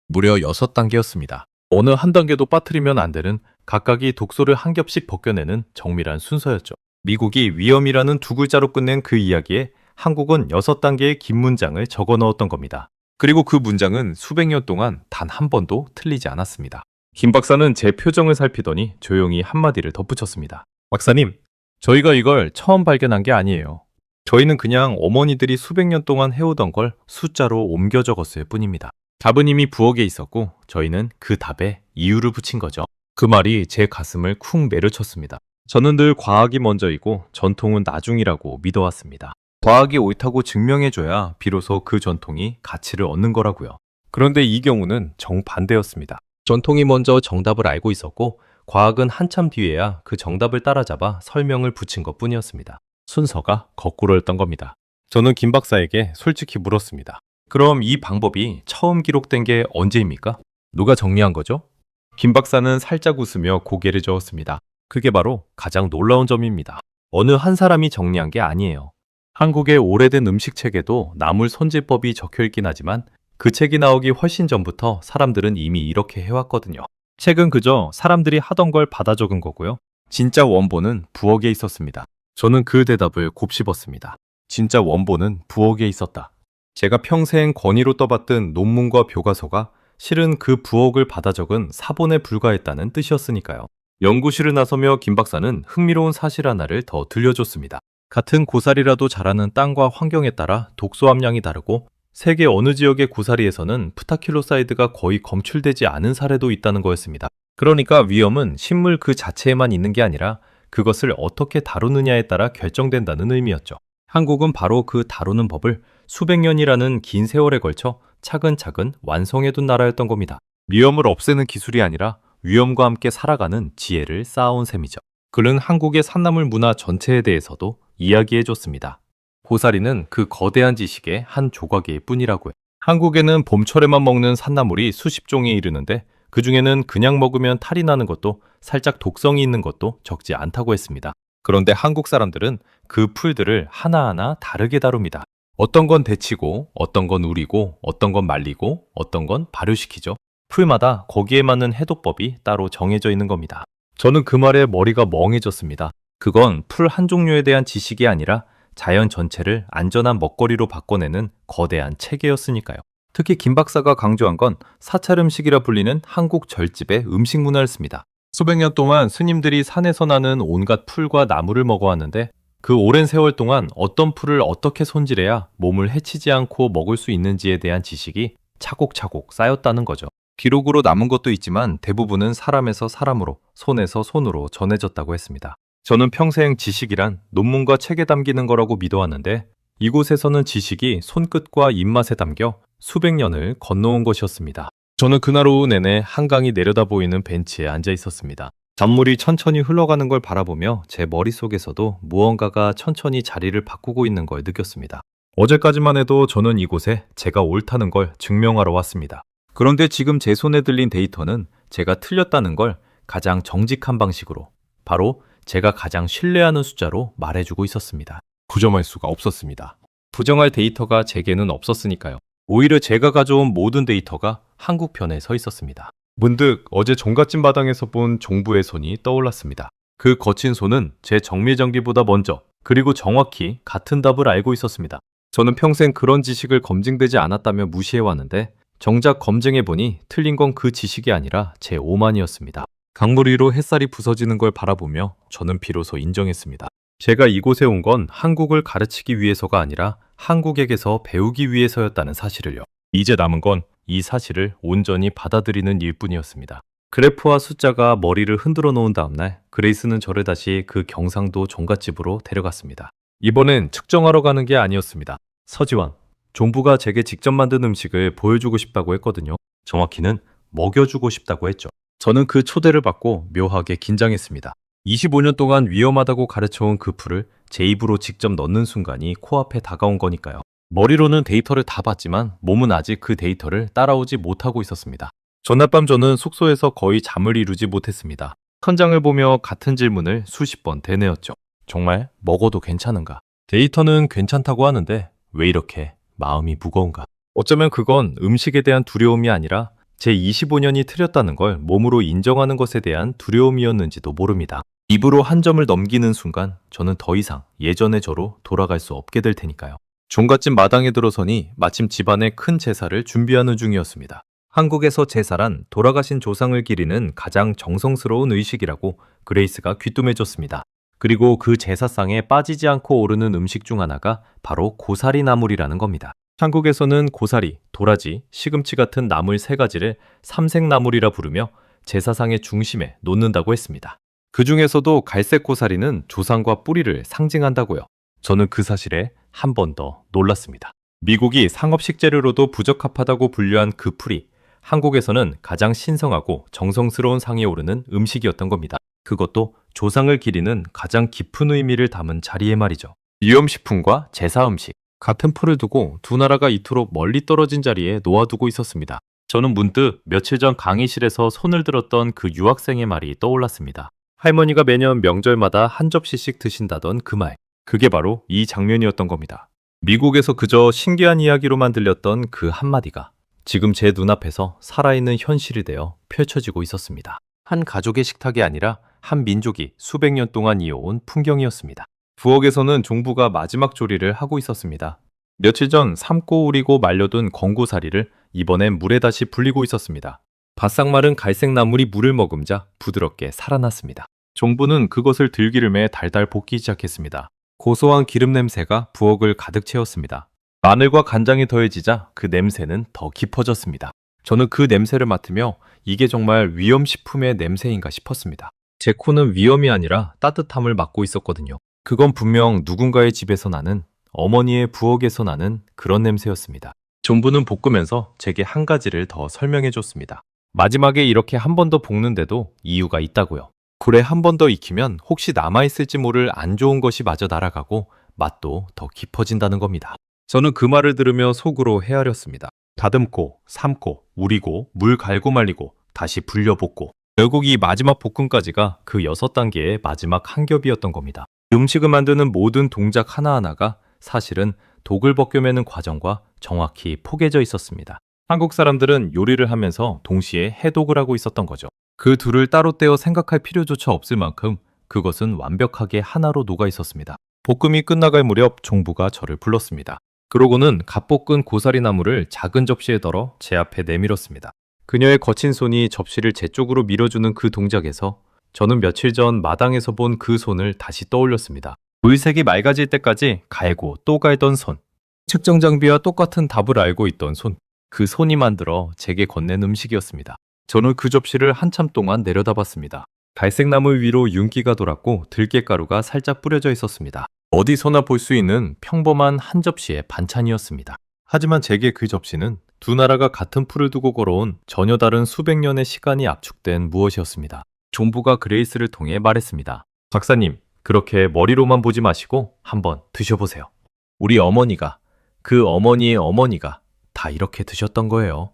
무려 6단계였습니다. 어느 한 단계도 빠뜨리면 안 되는 각각이 독소를 한 겹씩 벗겨내는 정밀한 순서였죠. 미국이 위험이라는 두 글자로 끝낸 그 이야기에 한국은 6단계의 긴 문장을 적어 넣었던 겁니다. 그리고 그 문장은 수백 년 동안 단 한 번도 틀리지 않았습니다. 김 박사는 제 표정을 살피더니 조용히 한마디를 덧붙였습니다. 박사님, 저희가 이걸 처음 발견한 게 아니에요. 저희는 그냥 어머니들이 수백 년 동안 해오던 걸 숫자로 옮겨 적었을 뿐입니다. 답은 이미 부엌에 있었고 저희는 그 답에 이유를 붙인 거죠. 그 말이 제 가슴을 쿵 내려쳤습니다. 저는 늘 과학이 먼저이고 전통은 나중이라고 믿어왔습니다. 과학이 옳다고 증명해줘야 비로소 그 전통이 가치를 얻는 거라고요. 그런데 이 경우는 정반대였습니다. 전통이 먼저 정답을 알고 있었고 과학은 한참 뒤에야 그 정답을 따라잡아 설명을 붙인 것뿐이었습니다. 순서가 거꾸로였던 겁니다. 저는 김 박사에게 솔직히 물었습니다. 그럼 이 방법이 처음 기록된 게 언제입니까? 누가 정리한 거죠? 김 박사는 살짝 웃으며 고개를 저었습니다. 그게 바로 가장 놀라운 점입니다. 어느 한 사람이 정리한 게 아니에요. 한국의 오래된 음식 책에도 나물 손질법이 적혀 있긴 하지만 그 책이 나오기 훨씬 전부터 사람들은 이미 이렇게 해왔거든요. 책은 그저 사람들이 하던 걸 받아 적은 거고요. 진짜 원본은 부엌에 있었습니다. 저는 그 대답을 곱씹었습니다. 진짜 원본은 부엌에 있었다. 제가 평생 권위로 떠받든 논문과 교과서가 실은 그 부엌을 받아 적은 사본에 불과했다는 뜻이었으니까요. 연구실을 나서며 김 박사는 흥미로운 사실 하나를 더 들려줬습니다. 같은 고사리라도 자라는 땅과 환경에 따라 독소 함량이 다르고 세계 어느 지역의 고사리에서는 프타킬로사이드가 거의 검출되지 않은 사례도 있다는 거였습니다. 그러니까 위험은 식물 그 자체에만 있는 게 아니라 그것을 어떻게 다루느냐에 따라 결정된다는 의미였죠. 한국은 바로 그 다루는 법을 수백 년이라는 긴 세월에 걸쳐 차근차근 완성해둔 나라였던 겁니다. 위험을 없애는 기술이 아니라 위험과 함께 살아가는 지혜를 쌓아온 셈이죠. 그는 한국의 산나물 문화 전체에 대해서도 이야기해줬습니다. 고사리는 그 거대한 지식의 한 조각일 뿐이라고요. 한국에는 봄철에만 먹는 산나물이 수십 종에 이르는데 그 중에는 그냥 먹으면 탈이 나는 것도 살짝 독성이 있는 것도 적지 않다고 했습니다. 그런데 한국 사람들은 그 풀들을 하나하나 다르게 다룹니다. 어떤 건 데치고, 어떤 건 우리고, 어떤 건 말리고, 어떤 건 발효시키죠. 풀마다 거기에 맞는 해독법이 따로 정해져 있는 겁니다. 저는 그 말에 머리가 멍해졌습니다. 그건 풀 한 종류에 대한 지식이 아니라 자연 전체를 안전한 먹거리로 바꿔내는 거대한 체계였으니까요. 특히 김 박사가 강조한 건 사찰 음식이라 불리는 한국 절집의 음식 문화였습니다. 수백 년 동안 스님들이 산에서 나는 온갖 풀과 나무를 먹어왔는데 그 오랜 세월 동안 어떤 풀을 어떻게 손질해야 몸을 해치지 않고 먹을 수 있는지에 대한 지식이 차곡차곡 쌓였다는 거죠. 기록으로 남은 것도 있지만 대부분은 사람에서 사람으로, 손에서 손으로 전해졌다고 했습니다. 저는 평생 지식이란 논문과 책에 담기는 거라고 믿어왔는데 이곳에서는 지식이 손끝과 입맛에 담겨 수백 년을 건너온 것이었습니다. 저는 그날 오후 내내 한강이 내려다 보이는 벤치에 앉아 있었습니다. 잔물이 천천히 흘러가는 걸 바라보며 제 머릿속에서도 무언가가 천천히 자리를 바꾸고 있는 걸 느꼈습니다. 어제까지만 해도 저는 이곳에 제가 옳다는 걸 증명하러 왔습니다. 그런데 지금 제 손에 들린 데이터는 제가 틀렸다는 걸 가장 정직한 방식으로, 바로 제가 가장 신뢰하는 숫자로 말해주고 있었습니다. 부정할 수가 없었습니다. 부정할 데이터가 제게는 없었으니까요. 오히려 제가 가져온 모든 데이터가 한국 편에 서 있었습니다. 문득 어제 종갓집 마당에서 본 종부의 손이 떠올랐습니다. 그 거친 손은 제 정밀정기보다 먼저, 그리고 정확히 같은 답을 알고 있었습니다. 저는 평생 그런 지식을 검증되지 않았다며 무시해왔는데 정작 검증해보니 틀린 건 그 지식이 아니라 제 오만이었습니다. 강물 위로 햇살이 부서지는 걸 바라보며 저는 비로소 인정했습니다. 제가 이곳에 온 건 한국을 가르치기 위해서가 아니라 한국에게서 배우기 위해서였다는 사실을요. 이제 남은 건 이 사실을 온전히 받아들이는 일뿐이었습니다. 그래프와 숫자가 머리를 흔들어 놓은 다음날 그레이스는 저를 다시 그 경상도 종갓집으로 데려갔습니다. 이번엔 측정하러 가는 게 아니었습니다. 서지환, 종부가 제게 직접 만든 음식을 보여주고 싶다고 했거든요. 정확히는 먹여주고 싶다고 했죠. 저는 그 초대를 받고 묘하게 긴장했습니다. 25년 동안 위험하다고 가르쳐온 그 풀을 제 입으로 직접 넣는 순간이 코앞에 다가온 거니까요. 머리로는 데이터를 다 봤지만 몸은 아직 그 데이터를 따라오지 못하고 있었습니다. 전날 밤 저는 숙소에서 거의 잠을 이루지 못했습니다. 천장을 보며 같은 질문을 수십 번 되뇌었죠. 정말 먹어도 괜찮은가? 데이터는 괜찮다고 하는데 왜 이렇게 마음이 무거운가? 어쩌면 그건 음식에 대한 두려움이 아니라 제 25년이 틀렸다는 걸 몸으로 인정하는 것에 대한 두려움이었는지도 모릅니다. 입으로 한 점을 넘기는 순간 저는 더 이상 예전의 저로 돌아갈 수 없게 될 테니까요. 종갓집 마당에 들어서니 마침 집안의 큰 제사를 준비하는 중이었습니다. 한국에서 제사란 돌아가신 조상을 기리는 가장 정성스러운 의식이라고 그레이스가 귀뚱해줬습니다. 그리고 그 제사상에 빠지지 않고 오르는 음식 중 하나가 바로 고사리 나물이라는 겁니다. 한국에서는 고사리, 도라지, 시금치 같은 나물 세 가지를 삼색나물이라 부르며 제사상의 중심에 놓는다고 했습니다. 그 중에서도 갈색 고사리는 조상과 뿌리를 상징한다고요. 저는 그 사실에 한 번 더 놀랐습니다. 미국이 상업식 재료로도 부적합하다고 분류한 그 풀이 한국에서는 가장 신성하고 정성스러운 상에 오르는 음식이었던 겁니다. 그것도 조상을 기리는 가장 깊은 의미를 담은 자리에 말이죠. 위험식품과 제사 음식, 같은 풀을 두고 두 나라가 이토록 멀리 떨어진 자리에 놓아두고 있었습니다. 저는 문득 며칠 전 강의실에서 손을 들었던 그 유학생의 말이 떠올랐습니다. 할머니가 매년 명절마다 한 접시씩 드신다던 그 말. 그게 바로 이 장면이었던 겁니다. 미국에서 그저 신기한 이야기로만 들렸던 그 한마디가 지금 제 눈앞에서 살아있는 현실이 되어 펼쳐지고 있었습니다. 한 가족의 식탁이 아니라 한 민족이 수백 년 동안 이어온 풍경이었습니다. 부엌에서는 종부가 마지막 조리를 하고 있었습니다. 며칠 전 삶고 우리고 말려둔 건고사리를 이번엔 물에 다시 불리고 있었습니다. 바싹 마른 갈색 나물이 물을 머금자 부드럽게 살아났습니다. 종부는 그것을 들기름에 달달 볶기 시작했습니다. 고소한 기름 냄새가 부엌을 가득 채웠습니다. 마늘과 간장이 더해지자 그 냄새는 더 깊어졌습니다. 저는 그 냄새를 맡으며 이게 정말 위험식품의 냄새인가 싶었습니다. 제 코는 위험이 아니라 따뜻함을 맡고 있었거든요. 그건 분명 누군가의 집에서 나는, 어머니의 부엌에서 나는 그런 냄새였습니다. 종부는 볶으면서 제게 한 가지를 더 설명해 줬습니다. 마지막에 이렇게 한 번 더 볶는데도 이유가 있다고요. 굴에 한 번 더 익히면 혹시 남아있을지 모를 안 좋은 것이 마저 날아가고 맛도 더 깊어진다는 겁니다. 저는 그 말을 들으며 속으로 헤아렸습니다. 다듬고, 삶고, 우리고, 물 갈고 말리고, 다시 불려 볶고. 결국 이 마지막 볶음까지가 그 6단계의 마지막 한 겹이었던 겁니다. 음식을 만드는 모든 동작 하나하나가 사실은 독을 벗겨매는 과정과 정확히 포개져 있었습니다. 한국 사람들은 요리를 하면서 동시에 해독을 하고 있었던 거죠. 그 둘을 따로 떼어 생각할 필요조차 없을 만큼 그것은 완벽하게 하나로 녹아 있었습니다. 볶음이 끝나갈 무렵 종부가 저를 불렀습니다. 그러고는 갓 볶은 고사리 나물을 작은 접시에 덜어 제 앞에 내밀었습니다. 그녀의 거친 손이 접시를 제 쪽으로 밀어주는 그 동작에서 저는 며칠 전 마당에서 본 그 손을 다시 떠올렸습니다. 물색이 맑아질 때까지 갈고 또 갈던 손. 측정 장비와 똑같은 답을 알고 있던 손. 그 손이 만들어 제게 건넨 음식이었습니다. 저는 그 접시를 한참 동안 내려다봤습니다. 갈색 나물 위로 윤기가 돌았고 들깨가루가 살짝 뿌려져 있었습니다. 어디서나 볼 수 있는 평범한 한 접시의 반찬이었습니다. 하지만 제게 그 접시는 두 나라가 같은 풀을 두고 걸어온 전혀 다른 수백 년의 시간이 압축된 무엇이었습니다. 종부가 그레이스를 통해 말했습니다. 박사님, 그렇게 머리로만 보지 마시고 한번 드셔보세요. 우리 어머니가, 그 어머니의 어머니가 다 이렇게 드셨던 거예요.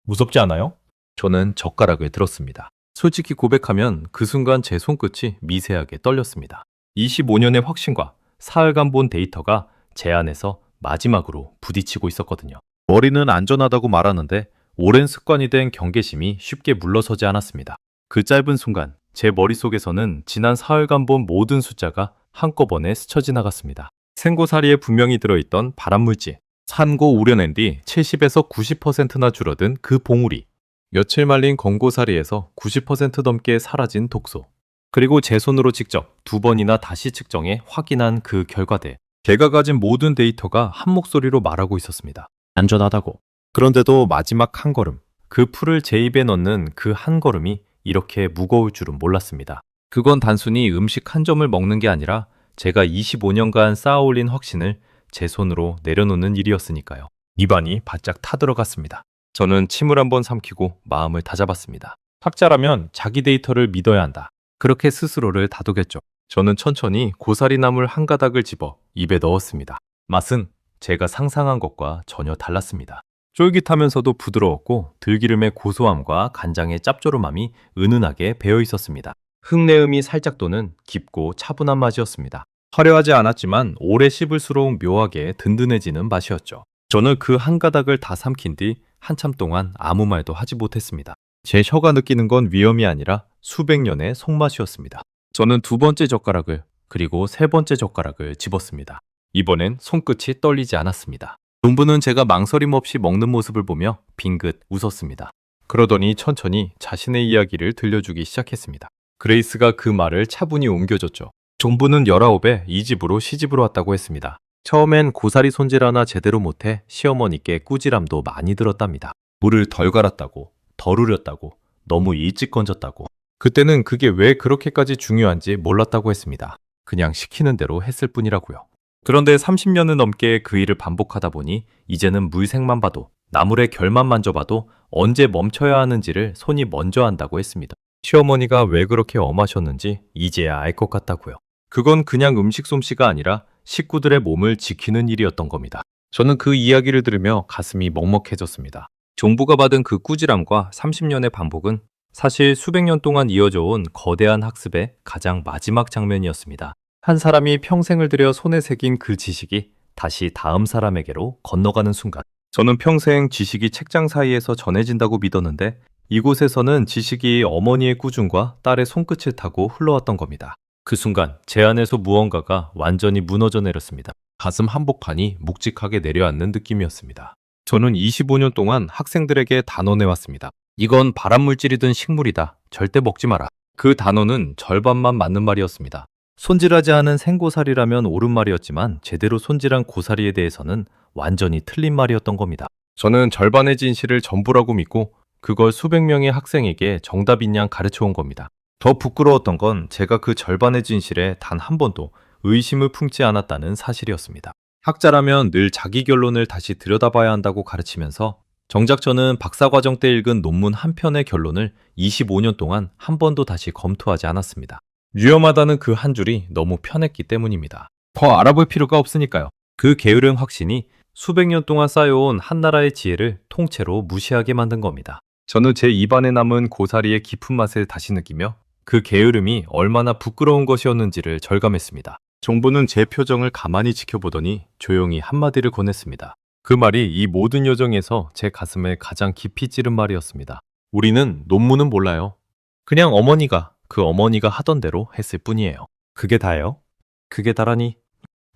무섭지 않아요? 저는 젓가락을 들었습니다. 솔직히 고백하면 그 순간 제 손끝이 미세하게 떨렸습니다. 25년의 확신과 사흘간 본 데이터가 제 안에서 마지막으로 부딪히고 있었거든요. 머리는 안전하다고 말하는데 오랜 습관이 된 경계심이 쉽게 물러서지 않았습니다. 그 짧은 순간 제 머릿속에서는 지난 사흘간 본 모든 숫자가 한꺼번에 스쳐 지나갔습니다. 생고사리에 분명히 들어있던 발암물질, 산고 우려낸 뒤 70에서 90%나 줄어든 그 봉우리, 며칠 말린 건고사리에서 90% 넘게 사라진 독소, 그리고 제 손으로 직접 두 번이나 다시 측정해 확인한 그 결과들. 제가 가진 모든 데이터가 한 목소리로 말하고 있었습니다. 안전하다고. 그런데도 마지막 한 걸음, 그 풀을 제 입에 넣는 그 한 걸음이 이렇게 무거울 줄은 몰랐습니다. 그건 단순히 음식 한 점을 먹는 게 아니라 제가 25년간 쌓아올린 확신을 제 손으로 내려놓는 일이었으니까요. 입안이 바짝 타들어갔습니다. 저는 침을 한번 삼키고 마음을 다잡았습니다. 학자라면 자기 데이터를 믿어야 한다. 그렇게 스스로를 다독였죠. 저는 천천히 고사리 나물 한 가닥을 집어 입에 넣었습니다. 맛은 제가 상상한 것과 전혀 달랐습니다. 쫄깃하면서도 부드러웠고 들기름의 고소함과 간장의 짭조름함이 은은하게 배어 있었습니다. 흙내음이 살짝 도는 깊고 차분한 맛이었습니다. 화려하지 않았지만 오래 씹을수록 묘하게 든든해지는 맛이었죠. 저는 그 한 가닥을 다 삼킨 뒤 한참 동안 아무 말도 하지 못했습니다. 제 혀가 느끼는 건 위험이 아니라 수백 년의 손맛이었습니다. 저는 두 번째 젓가락을 그리고 세 번째 젓가락을 집었습니다. 이번엔 손끝이 떨리지 않았습니다. 농부는 제가 망설임 없이 먹는 모습을 보며 빙긋 웃었습니다. 그러더니 천천히 자신의 이야기를 들려주기 시작했습니다. 그레이스가 그 말을 차분히 옮겨줬죠. 종부는 19에 이 집으로 시집으로 왔다고 했습니다. 처음엔 고사리 손질 하나 제대로 못해 시어머니께 꾸지람도 많이 들었답니다. 물을 덜 갈았다고, 덜 우렸다고, 너무 일찍 건졌다고. 그때는 그게 왜 그렇게까지 중요한지 몰랐다고 했습니다. 그냥 시키는 대로 했을 뿐이라고요. 그런데 30년은 넘게 그 일을 반복하다 보니 이제는 물색만 봐도, 나물의 결만 만져봐도 언제 멈춰야 하는지를 손이 먼저 안다고 했습니다. 시어머니가 왜 그렇게 엄하셨는지 이제야 알 것 같다고요. 그건 그냥 음식 솜씨가 아니라 식구들의 몸을 지키는 일이었던 겁니다. 저는 그 이야기를 들으며 가슴이 먹먹해졌습니다. 종부가 받은 그 꾸지람과 30년의 반복은 사실 수백 년 동안 이어져 온 거대한 학습의 가장 마지막 장면이었습니다. 한 사람이 평생을 들여 손에 새긴 그 지식이 다시 다음 사람에게로 건너가는 순간, 저는 평생 지식이 책장 사이에서 전해진다고 믿었는데 이곳에서는 지식이 어머니의 꾸중과 딸의 손끝을 타고 흘러왔던 겁니다. 그 순간 제 안에서 무언가가 완전히 무너져 내렸습니다. 가슴 한복판이 묵직하게 내려앉는 느낌이었습니다. 저는 25년 동안 학생들에게 단언해왔습니다. 이건 발암물질이든 식물이다. 절대 먹지 마라. 그 단어는 절반만 맞는 말이었습니다. 손질하지 않은 생고사리라면 옳은 말이었지만 제대로 손질한 고사리에 대해서는 완전히 틀린 말이었던 겁니다. 저는 절반의 진실을 전부라고 믿고 그걸 수백 명의 학생에게 정답인 양 가르쳐온 겁니다. 더 부끄러웠던 건 제가 그 절반의 진실에 단 한 번도 의심을 품지 않았다는 사실이었습니다. 학자라면 늘 자기 결론을 다시 들여다봐야 한다고 가르치면서 정작 저는 박사과정 때 읽은 논문 한 편의 결론을 25년 동안 한 번도 다시 검토하지 않았습니다. 위험하다는 그 한 줄이 너무 편했기 때문입니다. 더 알아볼 필요가 없으니까요. 그 게으른 확신이 수백 년 동안 쌓여온 한 나라의 지혜를 통째로 무시하게 만든 겁니다. 저는 제 입안에 남은 고사리의 깊은 맛을 다시 느끼며 그 게으름이 얼마나 부끄러운 것이었는지를 절감했습니다. 종부는 제 표정을 가만히 지켜보더니 조용히 한마디를 건넸습니다. 그 말이 이 모든 여정에서 제 가슴을 가장 깊이 찌른 말이었습니다. 우리는 논문은 몰라요. 그냥 그 어머니가 하던 대로 했을 뿐이에요. 그게 다예요? 그게 다라니?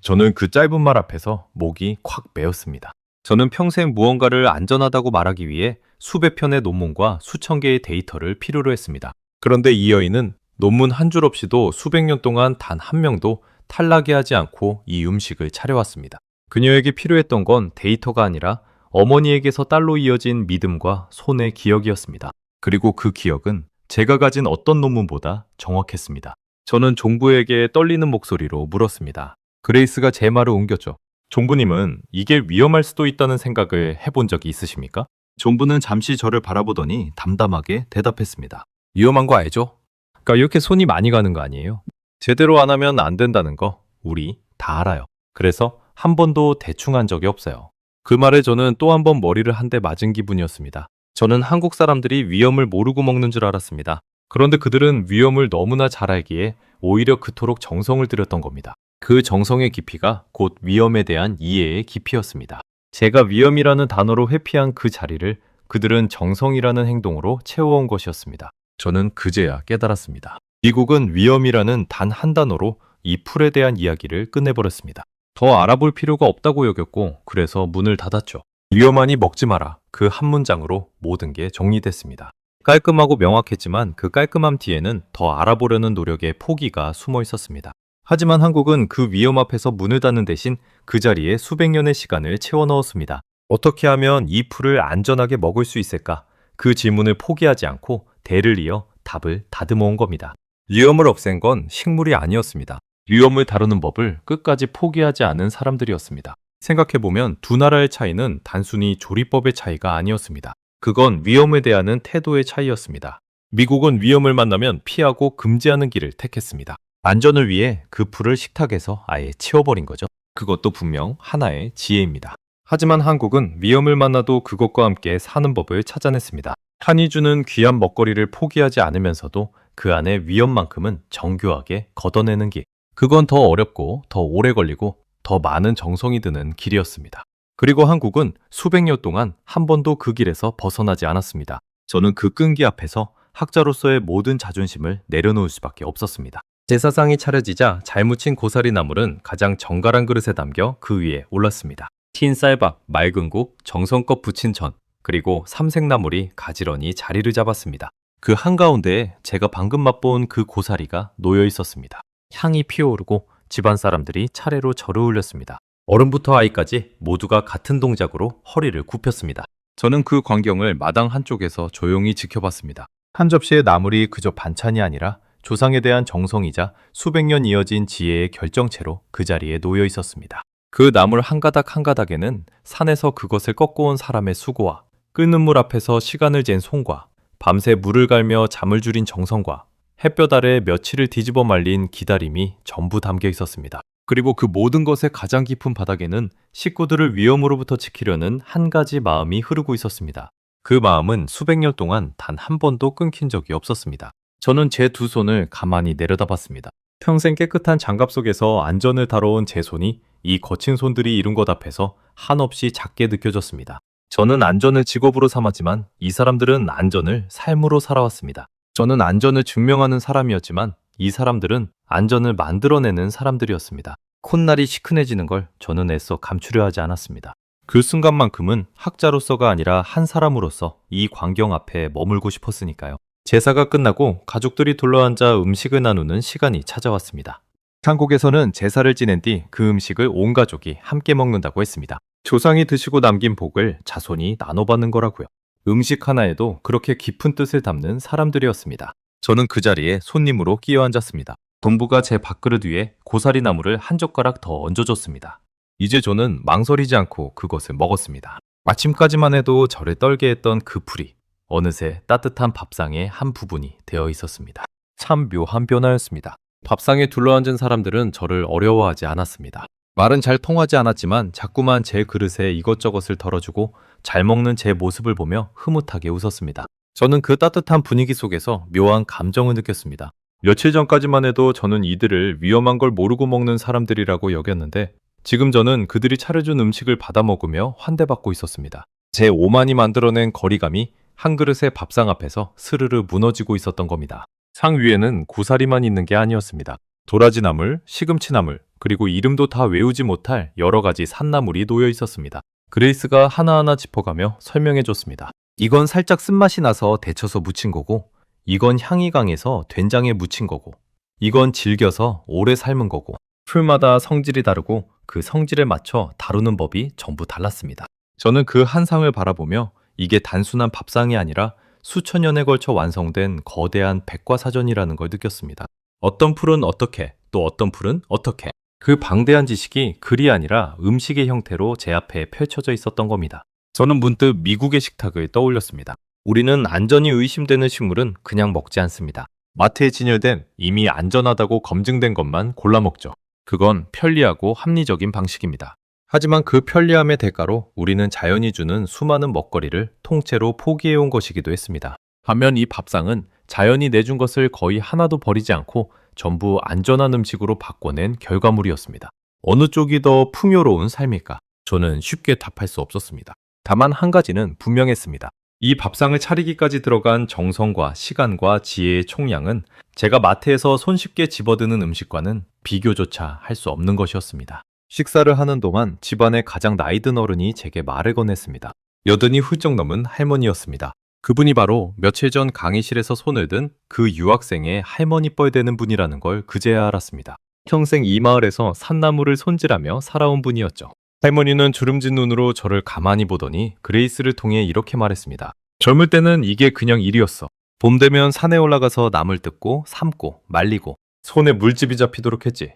저는 그 짧은 말 앞에서 목이 콱 메었습니다. 저는 평생 무언가를 안전하다고 말하기 위해 수백 편의 논문과 수천 개의 데이터를 필요로 했습니다. 그런데 이 여인은 논문 한 줄 없이도 수백 년 동안 단 한 명도 탈락이 하지 않고 이 음식을 차려왔습니다. 그녀에게 필요했던 건 데이터가 아니라 어머니에게서 딸로 이어진 믿음과 손의 기억이었습니다. 그리고 그 기억은 제가 가진 어떤 논문보다 정확했습니다. 저는 종부에게 떨리는 목소리로 물었습니다. 그레이스가 제 말을 옮겼죠. 종부님은 이게 위험할 수도 있다는 생각을 해본 적이 있으십니까? 종부는 잠시 저를 바라보더니 담담하게 대답했습니다. 위험한 거 알죠? 그러니까 이렇게 손이 많이 가는 거 아니에요? 제대로 안 하면 안 된다는 거 우리 다 알아요. 그래서 한 번도 대충 한 적이 없어요. 그 말에 저는 또 한 번 머리를 한 대 맞은 기분이었습니다. 저는 한국 사람들이 위험을 모르고 먹는 줄 알았습니다. 그런데 그들은 위험을 너무나 잘 알기에 오히려 그토록 정성을 들였던 겁니다. 그 정성의 깊이가 곧 위험에 대한 이해의 깊이였습니다. 제가 위험이라는 단어로 회피한 그 자리를 그들은 정성이라는 행동으로 채워온 것이었습니다. 저는 그제야 깨달았습니다. 미국은 위험이라는 단 한 단어로 이 풀에 대한 이야기를 끝내버렸습니다. 더 알아볼 필요가 없다고 여겼고 그래서 문을 닫았죠. 위험하니 먹지 마라. 그 한 문장으로 모든 게 정리됐습니다. 깔끔하고 명확했지만 그 깔끔함 뒤에는 더 알아보려는 노력의 포기가 숨어 있었습니다. 하지만 한국은 그 위험 앞에서 문을 닫는 대신 그 자리에 수백 년의 시간을 채워 넣었습니다. 어떻게 하면 이 풀을 안전하게 먹을 수 있을까? 그 질문을 포기하지 않고 대를 이어 답을 다듬어 온 겁니다. 위험을 없앤 건 식물이 아니었습니다. 위험을 다루는 법을 끝까지 포기하지 않은 사람들이었습니다. 생각해보면 두 나라의 차이는 단순히 조리법의 차이가 아니었습니다. 그건 위험에 대한 태도의 차이였습니다. 미국은 위험을 만나면 피하고 금지하는 길을 택했습니다. 안전을 위해 그 풀을 식탁에서 아예 치워버린 거죠. 그것도 분명 하나의 지혜입니다. 하지만 한국은 위험을 만나도 그것과 함께 사는 법을 찾아냈습니다. 한이 주는 귀한 먹거리를 포기하지 않으면서도 그 안에 위험만큼은 정교하게 걷어내는 길. 그건 더 어렵고 더 오래 걸리고 더 많은 정성이 드는 길이었습니다. 그리고 한국은 수백 년 동안 한 번도 그 길에서 벗어나지 않았습니다. 저는 그 끈기 앞에서 학자로서의 모든 자존심을 내려놓을 수밖에 없었습니다. 제사상이 차려지자 잘 묻힌 고사리 나물은 가장 정갈한 그릇에 담겨 그 위에 올랐습니다. 흰 쌀밥, 맑은 국, 정성껏 부친 전, 그리고 삼색나물이 가지런히 자리를 잡았습니다. 그 한가운데에 제가 방금 맛본 그 고사리가 놓여 있었습니다. 향이 피어오르고 집안 사람들이 차례로 절을 올렸습니다. 어른부터 아이까지 모두가 같은 동작으로 허리를 굽혔습니다. 저는 그 광경을 마당 한쪽에서 조용히 지켜봤습니다. 한 접시의 나물이 그저 반찬이 아니라 조상에 대한 정성이자 수백 년 이어진 지혜의 결정체로 그 자리에 놓여 있었습니다. 그 나물 한 가닥 한 가닥에는 산에서 그것을 꺾어온 사람의 수고와 끓는 물 앞에서 시간을 잰 손과 밤새 물을 갈며 잠을 줄인 정성과 햇볕 아래 며칠을 뒤집어 말린 기다림이 전부 담겨 있었습니다. 그리고 그 모든 것의 가장 깊은 바닥에는 식구들을 위험으로부터 지키려는 한 가지 마음이 흐르고 있었습니다. 그 마음은 수백 년 동안 단 한 번도 끊긴 적이 없었습니다. 저는 제 두 손을 가만히 내려다봤습니다. 평생 깨끗한 장갑 속에서 안전을 다뤄온 제 손이 이 거친 손들이 이룬 것 앞에서 한없이 작게 느껴졌습니다. 저는 안전을 직업으로 삼았지만 이 사람들은 안전을 삶으로 살아왔습니다. 저는 안전을 증명하는 사람이었지만 이 사람들은 안전을 만들어내는 사람들이었습니다. 콧날이 시큰해지는 걸 저는 애써 감추려 하지 않았습니다. 그 순간만큼은 학자로서가 아니라 한 사람으로서 이 광경 앞에 머물고 싶었으니까요. 제사가 끝나고 가족들이 둘러앉아 음식을 나누는 시간이 찾아왔습니다. 한국에서는 제사를 지낸 뒤 그 음식을 온 가족이 함께 먹는다고 했습니다. 조상이 드시고 남긴 복을 자손이 나눠받는 거라고요. 음식 하나에도 그렇게 깊은 뜻을 담는 사람들이었습니다. 저는 그 자리에 손님으로 끼어 앉았습니다. 동부가 제 밥그릇 위에 고사리 나물을 한 젓가락 더 얹어줬습니다. 이제 저는 망설이지 않고 그것을 먹었습니다. 아침까지만 해도 저를 떨게 했던 그 풀이 어느새 따뜻한 밥상의 한 부분이 되어 있었습니다. 참 묘한 변화였습니다. 밥상에 둘러앉은 사람들은 저를 어려워하지 않았습니다. 말은 잘 통하지 않았지만 자꾸만 제 그릇에 이것저것을 덜어주고 잘 먹는 제 모습을 보며 흐뭇하게 웃었습니다. 저는 그 따뜻한 분위기 속에서 묘한 감정을 느꼈습니다. 며칠 전까지만 해도 저는 이들을 위험한 걸 모르고 먹는 사람들이라고 여겼는데 지금 저는 그들이 차려준 음식을 받아 먹으며 환대받고 있었습니다. 제 오만이 만들어낸 거리감이 한 그릇의 밥상 앞에서 스르르 무너지고 있었던 겁니다. 상 위에는 고사리만 있는 게 아니었습니다. 도라지나물, 시금치나물, 그리고 이름도 다 외우지 못할 여러 가지 산나물이 놓여 있었습니다. 그레이스가 하나하나 짚어가며 설명해줬습니다. 이건 살짝 쓴맛이 나서 데쳐서 무친 거고, 이건 향이 강해서 된장에 무친 거고, 이건 질겨서 오래 삶은 거고, 풀마다 성질이 다르고 그 성질에 맞춰 다루는 법이 전부 달랐습니다. 저는 그 한 상을 바라보며 이게 단순한 밥상이 아니라 수천 년에 걸쳐 완성된 거대한 백과사전이라는 걸 느꼈습니다. 어떤 풀은 어떻게, 또 어떤 풀은 어떻게. 그 방대한 지식이 글이 아니라 음식의 형태로 제 앞에 펼쳐져 있었던 겁니다. 저는 문득 미국의 식탁을 떠올렸습니다. 우리는 안전이 의심되는 식물은 그냥 먹지 않습니다. 마트에 진열된 이미 안전하다고 검증된 것만 골라 먹죠. 그건 편리하고 합리적인 방식입니다. 하지만 그 편리함의 대가로 우리는 자연이 주는 수많은 먹거리를 통째로 포기해온 것이기도 했습니다. 반면 이 밥상은 자연이 내준 것을 거의 하나도 버리지 않고 전부 안전한 음식으로 바꿔낸 결과물이었습니다. 어느 쪽이 더 풍요로운 삶일까? 저는 쉽게 답할 수 없었습니다. 다만 한 가지는 분명했습니다. 이 밥상을 차리기까지 들어간 정성과 시간과 지혜의 총량은 제가 마트에서 손쉽게 집어드는 음식과는 비교조차 할 수 없는 것이었습니다. 식사를 하는 동안 집안의 가장 나이든 어른이 제게 말을 건넸습니다. 여든이 훌쩍 넘은 할머니였습니다. 그분이 바로 며칠 전 강의실에서 손을 든 그 유학생의 할머니 뻘 되는 분이라는 걸 그제야 알았습니다. 평생 이 마을에서 산나물을 손질하며 살아온 분이었죠. 할머니는 주름진 눈으로 저를 가만히 보더니 그레이스를 통해 이렇게 말했습니다. 젊을 때는 이게 그냥 일이었어. 봄 되면 산에 올라가서 나물 뜯고 삶고 말리고 손에 물집이 잡히도록 했지.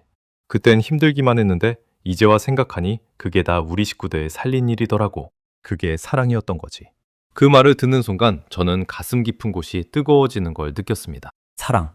그땐 힘들기만 했는데 이제와 생각하니 그게 다 우리 식구들 살린 일이더라고. 그게 사랑이었던 거지. 그 말을 듣는 순간 저는 가슴 깊은 곳이 뜨거워지는 걸 느꼈습니다. 사랑.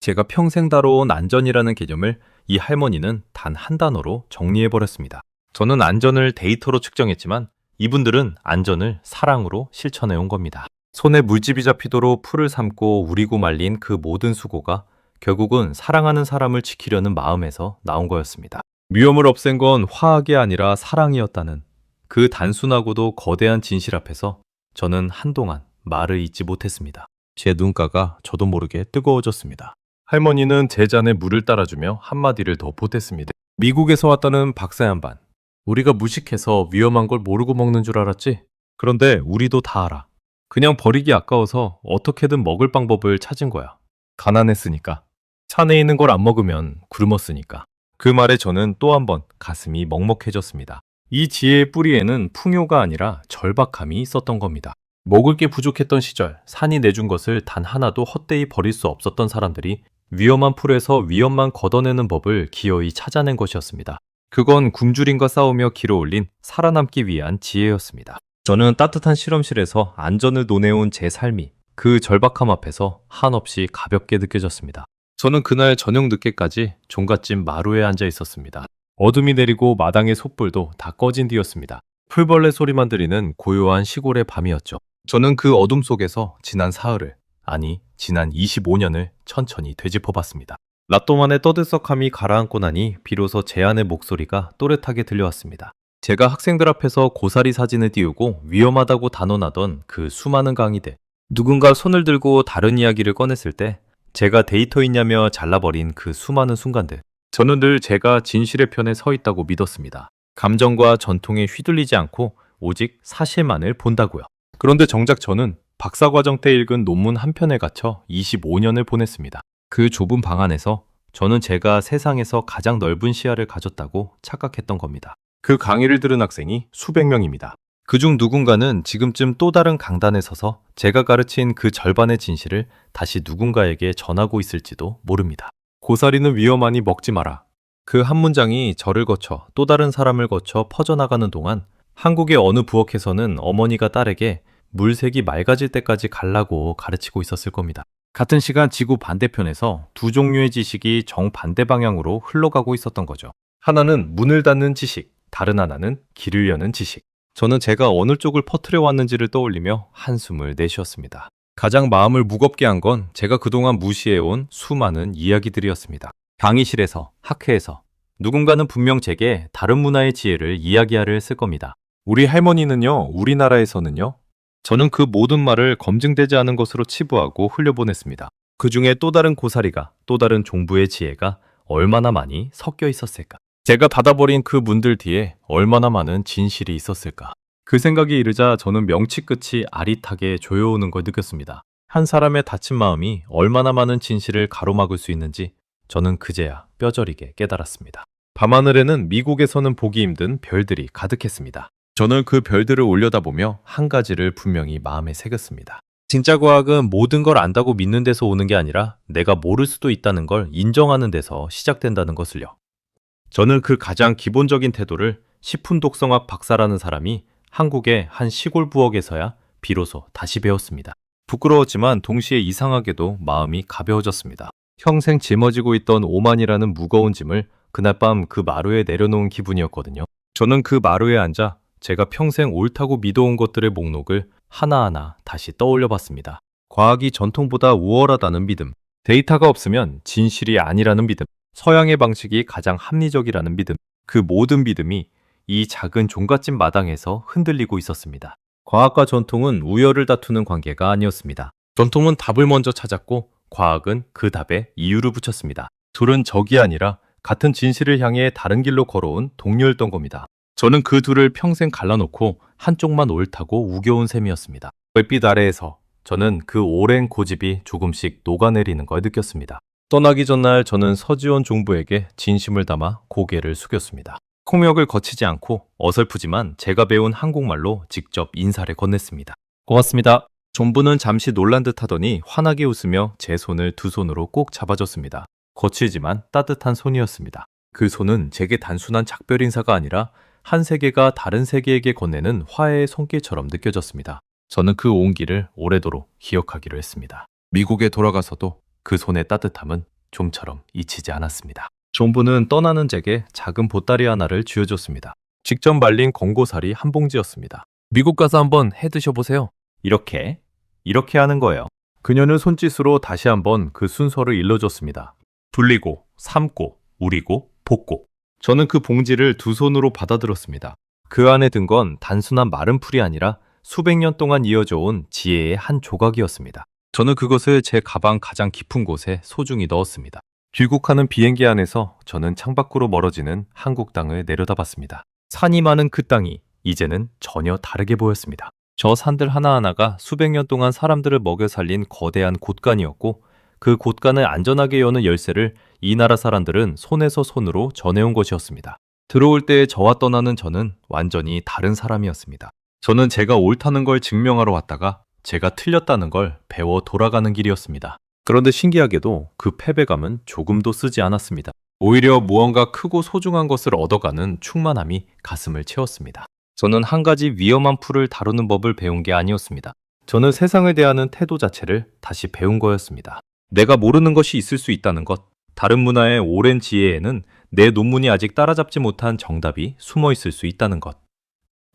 제가 평생 다뤄온 안전이라는 개념을 이 할머니는 단 한 단어로 정리해버렸습니다. 저는 안전을 데이터로 측정했지만 이분들은 안전을 사랑으로 실천해온 겁니다. 손에 물집이 잡히도록 풀을 삶고 우리고 말린 그 모든 수고가 결국은 사랑하는 사람을 지키려는 마음에서 나온 거였습니다. 위험을 없앤 건 화학이 아니라 사랑이었다는 그 단순하고도 거대한 진실 앞에서 저는 한동안 말을 잇지 못했습니다. 제 눈가가 저도 모르게 뜨거워졌습니다. 할머니는 제 잔에 물을 따라주며 한마디를 더 보탰습니다. 미국에서 왔다는 박사 양반. 우리가 무식해서 위험한 걸 모르고 먹는 줄 알았지? 그런데 우리도 다 알아. 그냥 버리기 아까워서 어떻게든 먹을 방법을 찾은 거야. 가난했으니까. 산에 있는 걸 안 먹으면 굶었으니까. 그 말에 저는 또 한 번 가슴이 먹먹해졌습니다. 이 지혜의 뿌리에는 풍요가 아니라 절박함이 있었던 겁니다. 먹을 게 부족했던 시절 산이 내준 것을 단 하나도 헛되이 버릴 수 없었던 사람들이 위험한 풀에서 위험만 걷어내는 법을 기어이 찾아낸 것이었습니다. 그건 굶주림과 싸우며 길어올린 살아남기 위한 지혜였습니다. 저는 따뜻한 실험실에서 안전을 논해온 제 삶이 그 절박함 앞에서 한없이 가볍게 느껴졌습니다. 저는 그날 저녁 늦게까지 종갓집 마루에 앉아 있었습니다. 어둠이 내리고 마당의 촛불도 다 꺼진 뒤였습니다. 풀벌레 소리만 들리는 고요한 시골의 밤이었죠. 저는 그 어둠 속에서 지난 사흘을, 아니 지난 25년을 천천히 되짚어봤습니다. 낮 동안의 떠들썩함이 가라앉고 나니 비로소 제 안의 목소리가 또렷하게 들려왔습니다. 제가 학생들 앞에서 고사리 사진을 띄우고 위험하다고 단언하던 그 수많은 강의들, 누군가 손을 들고 다른 이야기를 꺼냈을 때 제가 데이터이냐며 잘라버린 그 수많은 순간들, 저는 늘 제가 진실의 편에 서 있다고 믿었습니다. 감정과 전통에 휘둘리지 않고 오직 사실만을 본다고요. 그런데 정작 저는 박사과정 때 읽은 논문 한 편에 갇혀 25년을 보냈습니다. 그 좁은 방 안에서 저는 제가 세상에서 가장 넓은 시야를 가졌다고 착각했던 겁니다. 그 강의를 들은 학생이 수백 명입니다. 그중 누군가는 지금쯤 또 다른 강단에 서서 제가 가르친 그 절반의 진실을 다시 누군가에게 전하고 있을지도 모릅니다. 고사리는 위험하니 먹지 마라. 그 한 문장이 저를 거쳐 또 다른 사람을 거쳐 퍼져나가는 동안 한국의 어느 부엌에서는 어머니가 딸에게 물색이 맑아질 때까지 갈라고 가르치고 있었을 겁니다. 같은 시간 지구 반대편에서 두 종류의 지식이 정반대 방향으로 흘러가고 있었던 거죠. 하나는 문을 닫는 지식, 다른 하나는 길을 여는 지식. 저는 제가 어느 쪽을 퍼뜨려 왔는지를 떠올리며 한숨을 내쉬었습니다. 가장 마음을 무겁게 한 건 제가 그동안 무시해온 수많은 이야기들이었습니다. 강의실에서, 학회에서 누군가는 분명 제게 다른 문화의 지혜를 이야기하려 했을 겁니다. 우리 할머니는요, 우리나라에서는요. 저는 그 모든 말을 검증되지 않은 것으로 치부하고 흘려보냈습니다. 그 중에 또 다른 고사리가, 또 다른 종부의 지혜가 얼마나 많이 섞여 있었을까? 제가 닫아버린 그 문들 뒤에 얼마나 많은 진실이 있었을까? 그 생각이 이르자 저는 명치 끝이 아릿하게 조여오는 걸 느꼈습니다. 한 사람의 다친 마음이 얼마나 많은 진실을 가로막을 수 있는지 저는 그제야 뼈저리게 깨달았습니다. 밤하늘에는 미국에서는 보기 힘든 별들이 가득했습니다. 저는 그 별들을 올려다보며 한 가지를 분명히 마음에 새겼습니다. 진짜 과학은 모든 걸 안다고 믿는 데서 오는 게 아니라 내가 모를 수도 있다는 걸 인정하는 데서 시작된다는 것을요. 저는 그 가장 기본적인 태도를 식품독성학 박사라는 사람이 한국의 한 시골 부엌에서야 비로소 다시 배웠습니다. 부끄러웠지만 동시에 이상하게도 마음이 가벼워졌습니다. 평생 짊어지고 있던 오만이라는 무거운 짐을 그날 밤 그 마루에 내려놓은 기분이었거든요. 저는 그 마루에 앉아 제가 평생 옳다고 믿어온 것들의 목록을 하나하나 다시 떠올려 봤습니다. 과학이 전통보다 우월하다는 믿음, 데이터가 없으면 진실이 아니라는 믿음, 서양의 방식이 가장 합리적이라는 믿음, 그 모든 믿음이 이 작은 종갓집 마당에서 흔들리고 있었습니다. 과학과 전통은 우열을 다투는 관계가 아니었습니다. 전통은 답을 먼저 찾았고 과학은 그 답에 이유를 붙였습니다. 둘은 적이 아니라 같은 진실을 향해 다른 길로 걸어온 동료였던 겁니다. 저는 그 둘을 평생 갈라놓고 한쪽만 옳다고 우겨온 셈이었습니다. 별빛 아래에서 저는 그 오랜 고집이 조금씩 녹아내리는 걸 느꼈습니다. 떠나기 전날 저는 서지원 종부에게 진심을 담아 고개를 숙였습니다. 통역을 거치지 않고 어설프지만 제가 배운 한국말로 직접 인사를 건넸습니다. 고맙습니다. 종부는 잠시 놀란 듯 하더니 환하게 웃으며 제 손을 두 손으로 꼭 잡아줬습니다. 거칠지만 따뜻한 손이었습니다. 그 손은 제게 단순한 작별 인사가 아니라 한 세계가 다른 세계에게 건네는 화해의 손길처럼 느껴졌습니다. 저는 그 온기를 오래도록 기억하기로 했습니다. 미국에 돌아가서도 그 손의 따뜻함은 좀처럼 잊히지 않았습니다. 종부는 떠나는 제게 작은 보따리 하나를 쥐어줬습니다. 직접 말린 건고사리 한 봉지였습니다. 미국 가서 한번 해 드셔보세요. 이렇게 하는 거예요. 그녀는 손짓으로 다시 한번 그 순서를 일러줬습니다. 불리고, 삶고, 우리고, 볶고. 저는 그 봉지를 두 손으로 받아들었습니다. 그 안에 든 건 단순한 마른 풀이 아니라 수백 년 동안 이어져 온 지혜의 한 조각이었습니다. 저는 그것을 제 가방 가장 깊은 곳에 소중히 넣었습니다. 귀국하는 비행기 안에서 저는 창밖으로 멀어지는 한국 땅을 내려다봤습니다. 산이 많은 그 땅이 이제는 전혀 다르게 보였습니다. 저 산들 하나하나가 수백 년 동안 사람들을 먹여 살린 거대한 곳간이었고 그 곳간을 안전하게 여는 열쇠를 이 나라 사람들은 손에서 손으로 전해온 것이었습니다. 들어올 때의 저와 떠나는 저는 완전히 다른 사람이었습니다. 저는 제가 옳다는 걸 증명하러 왔다가 제가 틀렸다는 걸 배워 돌아가는 길이었습니다. 그런데 신기하게도 그 패배감은 조금도 쓰지 않았습니다. 오히려 무언가 크고 소중한 것을 얻어가는 충만함이 가슴을 채웠습니다. 저는 한 가지 위험한 풀을 다루는 법을 배운 게 아니었습니다. 저는 세상을 대하는 태도 자체를 다시 배운 거였습니다. 내가 모르는 것이 있을 수 있다는 것, 다른 문화의 오랜 지혜에는 내 논문이 아직 따라잡지 못한 정답이 숨어 있을 수 있다는 것.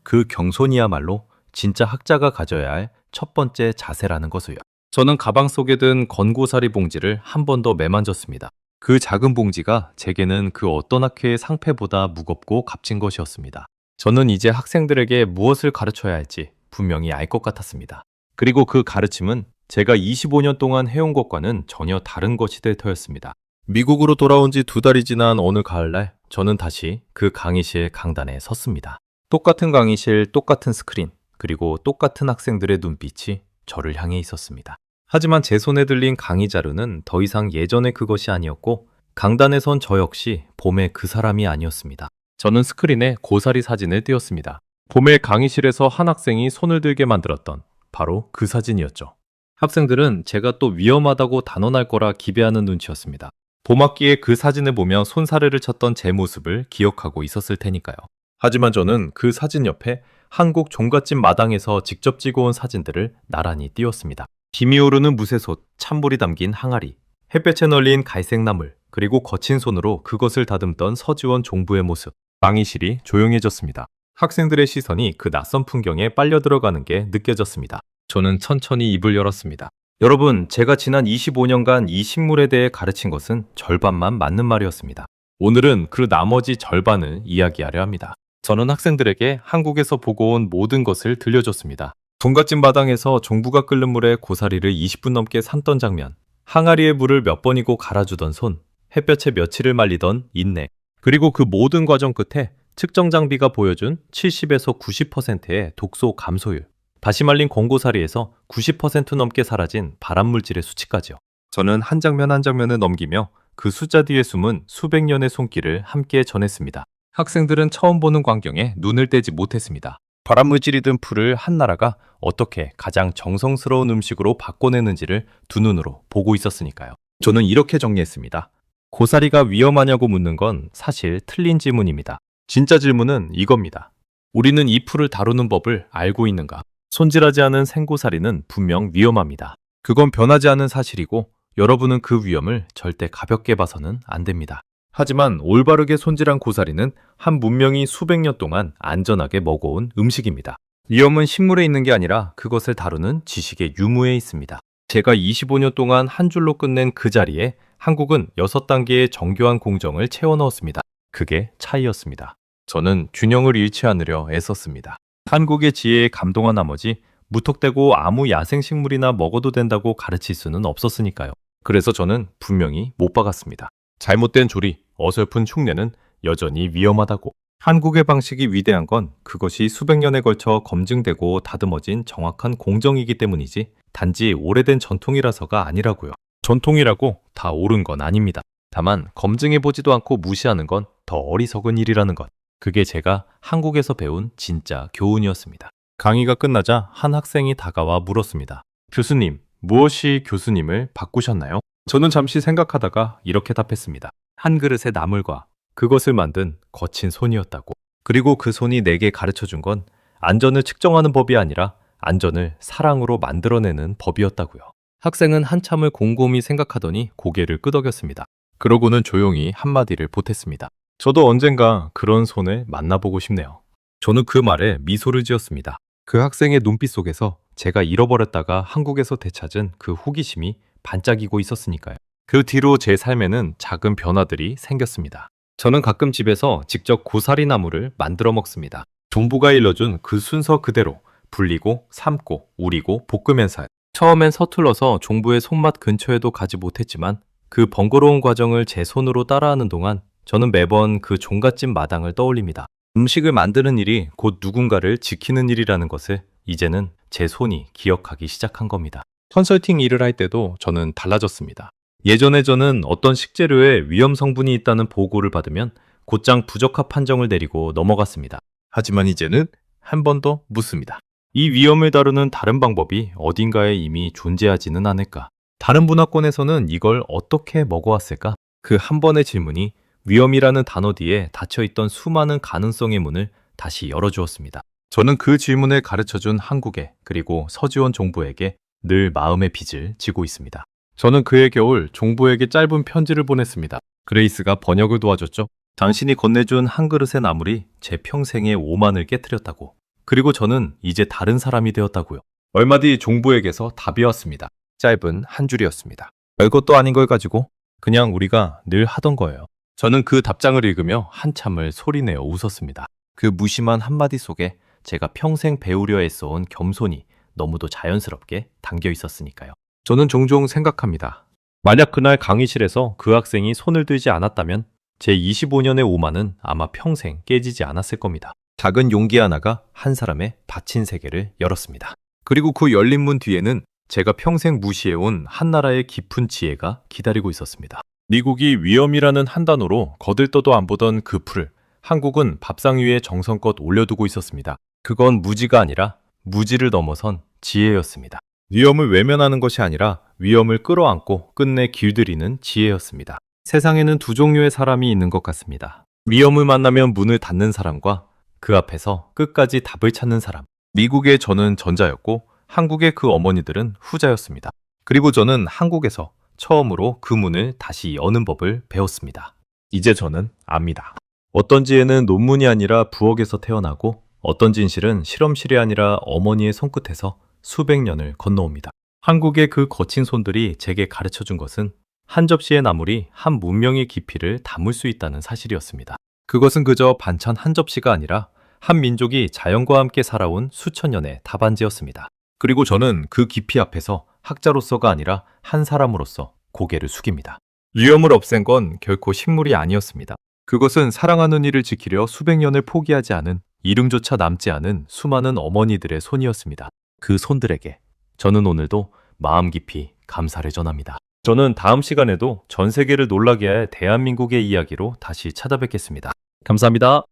그 경손이야말로 진짜 학자가 가져야 할 첫 번째 자세라는 것을요. 저는 가방 속에 든 건고사리 봉지를 한 번 더 매만졌습니다. 그 작은 봉지가 제게는 그 어떤 학회의 상패보다 무겁고 값진 것이었습니다. 저는 이제 학생들에게 무엇을 가르쳐야 할지 분명히 알 것 같았습니다. 그리고 그 가르침은 제가 25년 동안 해온 것과는 전혀 다른 것이 될 터였습니다. 미국으로 돌아온 지 2달이 지난 어느 가을날 저는 다시 그 강의실 강단에 섰습니다. 똑같은 강의실, 똑같은 스크린, 그리고 똑같은 학생들의 눈빛이 저를 향해 있었습니다. 하지만 제 손에 들린 강의 자료는 더 이상 예전의 그것이 아니었고 강단에 선 저 역시 봄의 그 사람이 아니었습니다. 저는 스크린에 고사리 사진을 띄웠습니다. 봄의 강의실에서 한 학생이 손을 들게 만들었던 바로 그 사진이었죠. 학생들은 제가 또 위험하다고 단언할 거라 기대하는 눈치였습니다. 봄학기에 그 사진을 보며 손사래를 쳤던 제 모습을 기억하고 있었을 테니까요. 하지만 저는 그 사진 옆에 한국 종갓집 마당에서 직접 찍어온 사진들을 나란히 띄웠습니다. 김이 오르는 무쇠솥, 찬물이 담긴 항아리, 햇볕에 널린 갈색 나물, 그리고 거친 손으로 그것을 다듬던 서지원 종부의 모습. 강의실이 조용해졌습니다. 학생들의 시선이 그 낯선 풍경에 빨려 들어가는 게 느껴졌습니다. 저는 천천히 입을 열었습니다. 여러분, 제가 지난 25년간 이 식물에 대해 가르친 것은 절반만 맞는 말이었습니다. 오늘은 그 나머지 절반을 이야기하려 합니다. 저는 학생들에게 한국에서 보고 온 모든 것을 들려줬습니다. 종갓집 마당에서 종부가 끓는 물에 고사리를 20분 넘게 삶던 장면, 항아리에 물을 몇 번이고 갈아주던 손, 햇볕에 며칠을 말리던 인내, 그리고 그 모든 과정 끝에 측정 장비가 보여준 70에서 90%의 독소 감소율, 다시 말린 권고사리에서 90% 넘게 사라진 발암물질의 수치까지요. 저는 한 장면 한 장면을 넘기며 그 숫자 뒤에 숨은 수백 년의 손길을 함께 전했습니다. 학생들은 처음 보는 광경에 눈을 떼지 못했습니다. 발암물질이 든 풀을 한 나라가 어떻게 가장 정성스러운 음식으로 바꿔내는지를 두 눈으로 보고 있었으니까요. 저는 이렇게 정리했습니다. 고사리가 위험하냐고 묻는 건 사실 틀린 질문입니다. 진짜 질문은 이겁니다. 우리는 이 풀을 다루는 법을 알고 있는가? 손질하지 않은 생고사리는 분명 위험합니다. 그건 변하지 않은 사실이고 여러분은 그 위험을 절대 가볍게 봐서는 안 됩니다. 하지만 올바르게 손질한 고사리는 한 문명이 수백 년 동안 안전하게 먹어온 음식입니다. 위험은 식물에 있는 게 아니라 그것을 다루는 지식의 유무에 있습니다. 제가 25년 동안 한 줄로 끝낸 그 자리에 한국은 6단계의 정교한 공정을 채워 넣었습니다. 그게 차이였습니다. 저는 균형을 잃지 않으려 애썼습니다. 한국의 지혜에 감동한 나머지 무턱대고 아무 야생식물이나 먹어도 된다고 가르칠 수는 없었으니까요. 그래서 저는 분명히 못 박았습니다. 잘못된 조리, 어설픈 흉내는 여전히 위험하다고. 한국의 방식이 위대한 건 그것이 수백 년에 걸쳐 검증되고 다듬어진 정확한 공정이기 때문이지 단지 오래된 전통이라서가 아니라고요. 전통이라고 다 옳은 건 아닙니다. 다만 검증해보지도 않고 무시하는 건 더 어리석은 일이라는 것. 그게 제가 한국에서 배운 진짜 교훈이었습니다. 강의가 끝나자 한 학생이 다가와 물었습니다. 교수님, 무엇이 교수님을 바꾸셨나요? 저는 잠시 생각하다가 이렇게 답했습니다. 한 그릇의 나물과 그것을 만든 거친 손이었다고. 그리고 그 손이 내게 가르쳐준 건 안전을 측정하는 법이 아니라 안전을 사랑으로 만들어내는 법이었다고요. 학생은 한참을 곰곰이 생각하더니 고개를 끄덕였습니다. 그러고는 조용히 한마디를 보탰습니다. 저도 언젠가 그런 손을 만나보고 싶네요. 저는 그 말에 미소를 지었습니다. 그 학생의 눈빛 속에서 제가 잃어버렸다가 한국에서 되찾은 그 호기심이 반짝이고 있었으니까요. 그 뒤로 제 삶에는 작은 변화들이 생겼습니다. 저는 가끔 집에서 직접 고사리 나물을 만들어 먹습니다. 종부가 일러준 그 순서 그대로 불리고 삶고 우리고 볶으면서요. 처음엔 서툴러서 종부의 손맛 근처에도 가지 못했지만 그 번거로운 과정을 제 손으로 따라하는 동안 저는 매번 그 종갓집 마당을 떠올립니다. 음식을 만드는 일이 곧 누군가를 지키는 일이라는 것을 이제는 제 손이 기억하기 시작한 겁니다. 컨설팅 일을 할 때도 저는 달라졌습니다. 예전에 저는 어떤 식재료에 위험 성분이 있다는 보고를 받으면 곧장 부적합 판정을 내리고 넘어갔습니다. 하지만 이제는 한 번 더 묻습니다. 이 위험을 다루는 다른 방법이 어딘가에 이미 존재하지는 않을까? 다른 문화권에서는 이걸 어떻게 먹어왔을까? 그 한 번의 질문이 위험이라는 단어 뒤에 닫혀있던 수많은 가능성의 문을 다시 열어주었습니다. 저는 그 질문을 가르쳐준 한국에 그리고 서지원 종부에게 늘 마음의 빚을 지고 있습니다. 저는 그해 겨울 종부에게 짧은 편지를 보냈습니다. 그레이스가 번역을 도와줬죠. 당신이 건네준 한 그릇의 나물이 제 평생의 오만을 깨뜨렸다고. 그리고 저는 이제 다른 사람이 되었다고요. 얼마 뒤 종부에게서 답이 왔습니다. 짧은 한 줄이었습니다. 별것도 아닌 걸 가지고 그냥 우리가 늘 하던 거예요. 저는 그 답장을 읽으며 한참을 소리내어 웃었습니다. 그 무심한 한마디 속에 제가 평생 배우려 애써온 겸손이 너무도 자연스럽게 담겨 있었으니까요. 저는 종종 생각합니다. 만약 그날 강의실에서 그 학생이 손을 들지 않았다면 제 25년의 오만은 아마 평생 깨지지 않았을 겁니다. 작은 용기 하나가 한 사람의 닫힌 세계를 열었습니다. 그리고 그 열린 문 뒤에는 제가 평생 무시해온 한나라의 깊은 지혜가 기다리고 있었습니다. 미국이 위험이라는 한 단어로 거들떠도 안 보던 그 풀을 한국은 밥상 위에 정성껏 올려두고 있었습니다. 그건 무지가 아니라 무지를 넘어선 지혜였습니다. 위험을 외면하는 것이 아니라 위험을 끌어안고 끝내 길들이는 지혜였습니다. 세상에는 두 종류의 사람이 있는 것 같습니다. 위험을 만나면 문을 닫는 사람과 그 앞에서 끝까지 답을 찾는 사람. 미국의 저는 전자였고 한국의 그 어머니들은 후자였습니다. 그리고 저는 한국에서 처음으로 그 문을 다시 여는 법을 배웠습니다. 이제 저는 압니다. 어떤 지혜는 논문이 아니라 부엌에서 태어나고 어떤 진실은 실험실이 아니라 어머니의 손끝에서 수백 년을 건너옵니다. 한국의 그 거친 손들이 제게 가르쳐준 것은 한 접시의 나물이 한 문명의 깊이를 담을 수 있다는 사실이었습니다. 그것은 그저 반찬 한 접시가 아니라 한 민족이 자연과 함께 살아온 수천 년의 답안지였습니다. 그리고 저는 그 깊이 앞에서 학자로서가 아니라 한 사람으로서 고개를 숙입니다. 위험을 없앤 건 결코 식물이 아니었습니다. 그것은 사랑하는 이를 지키려 수백 년을 포기하지 않은 이름조차 남지 않은 수많은 어머니들의 손이었습니다. 그 손들에게 저는 오늘도 마음 깊이 감사를 전합니다. 저는 다음 시간에도 전 세계를 놀라게 할 대한민국의 이야기로 다시 찾아뵙겠습니다. 감사합니다.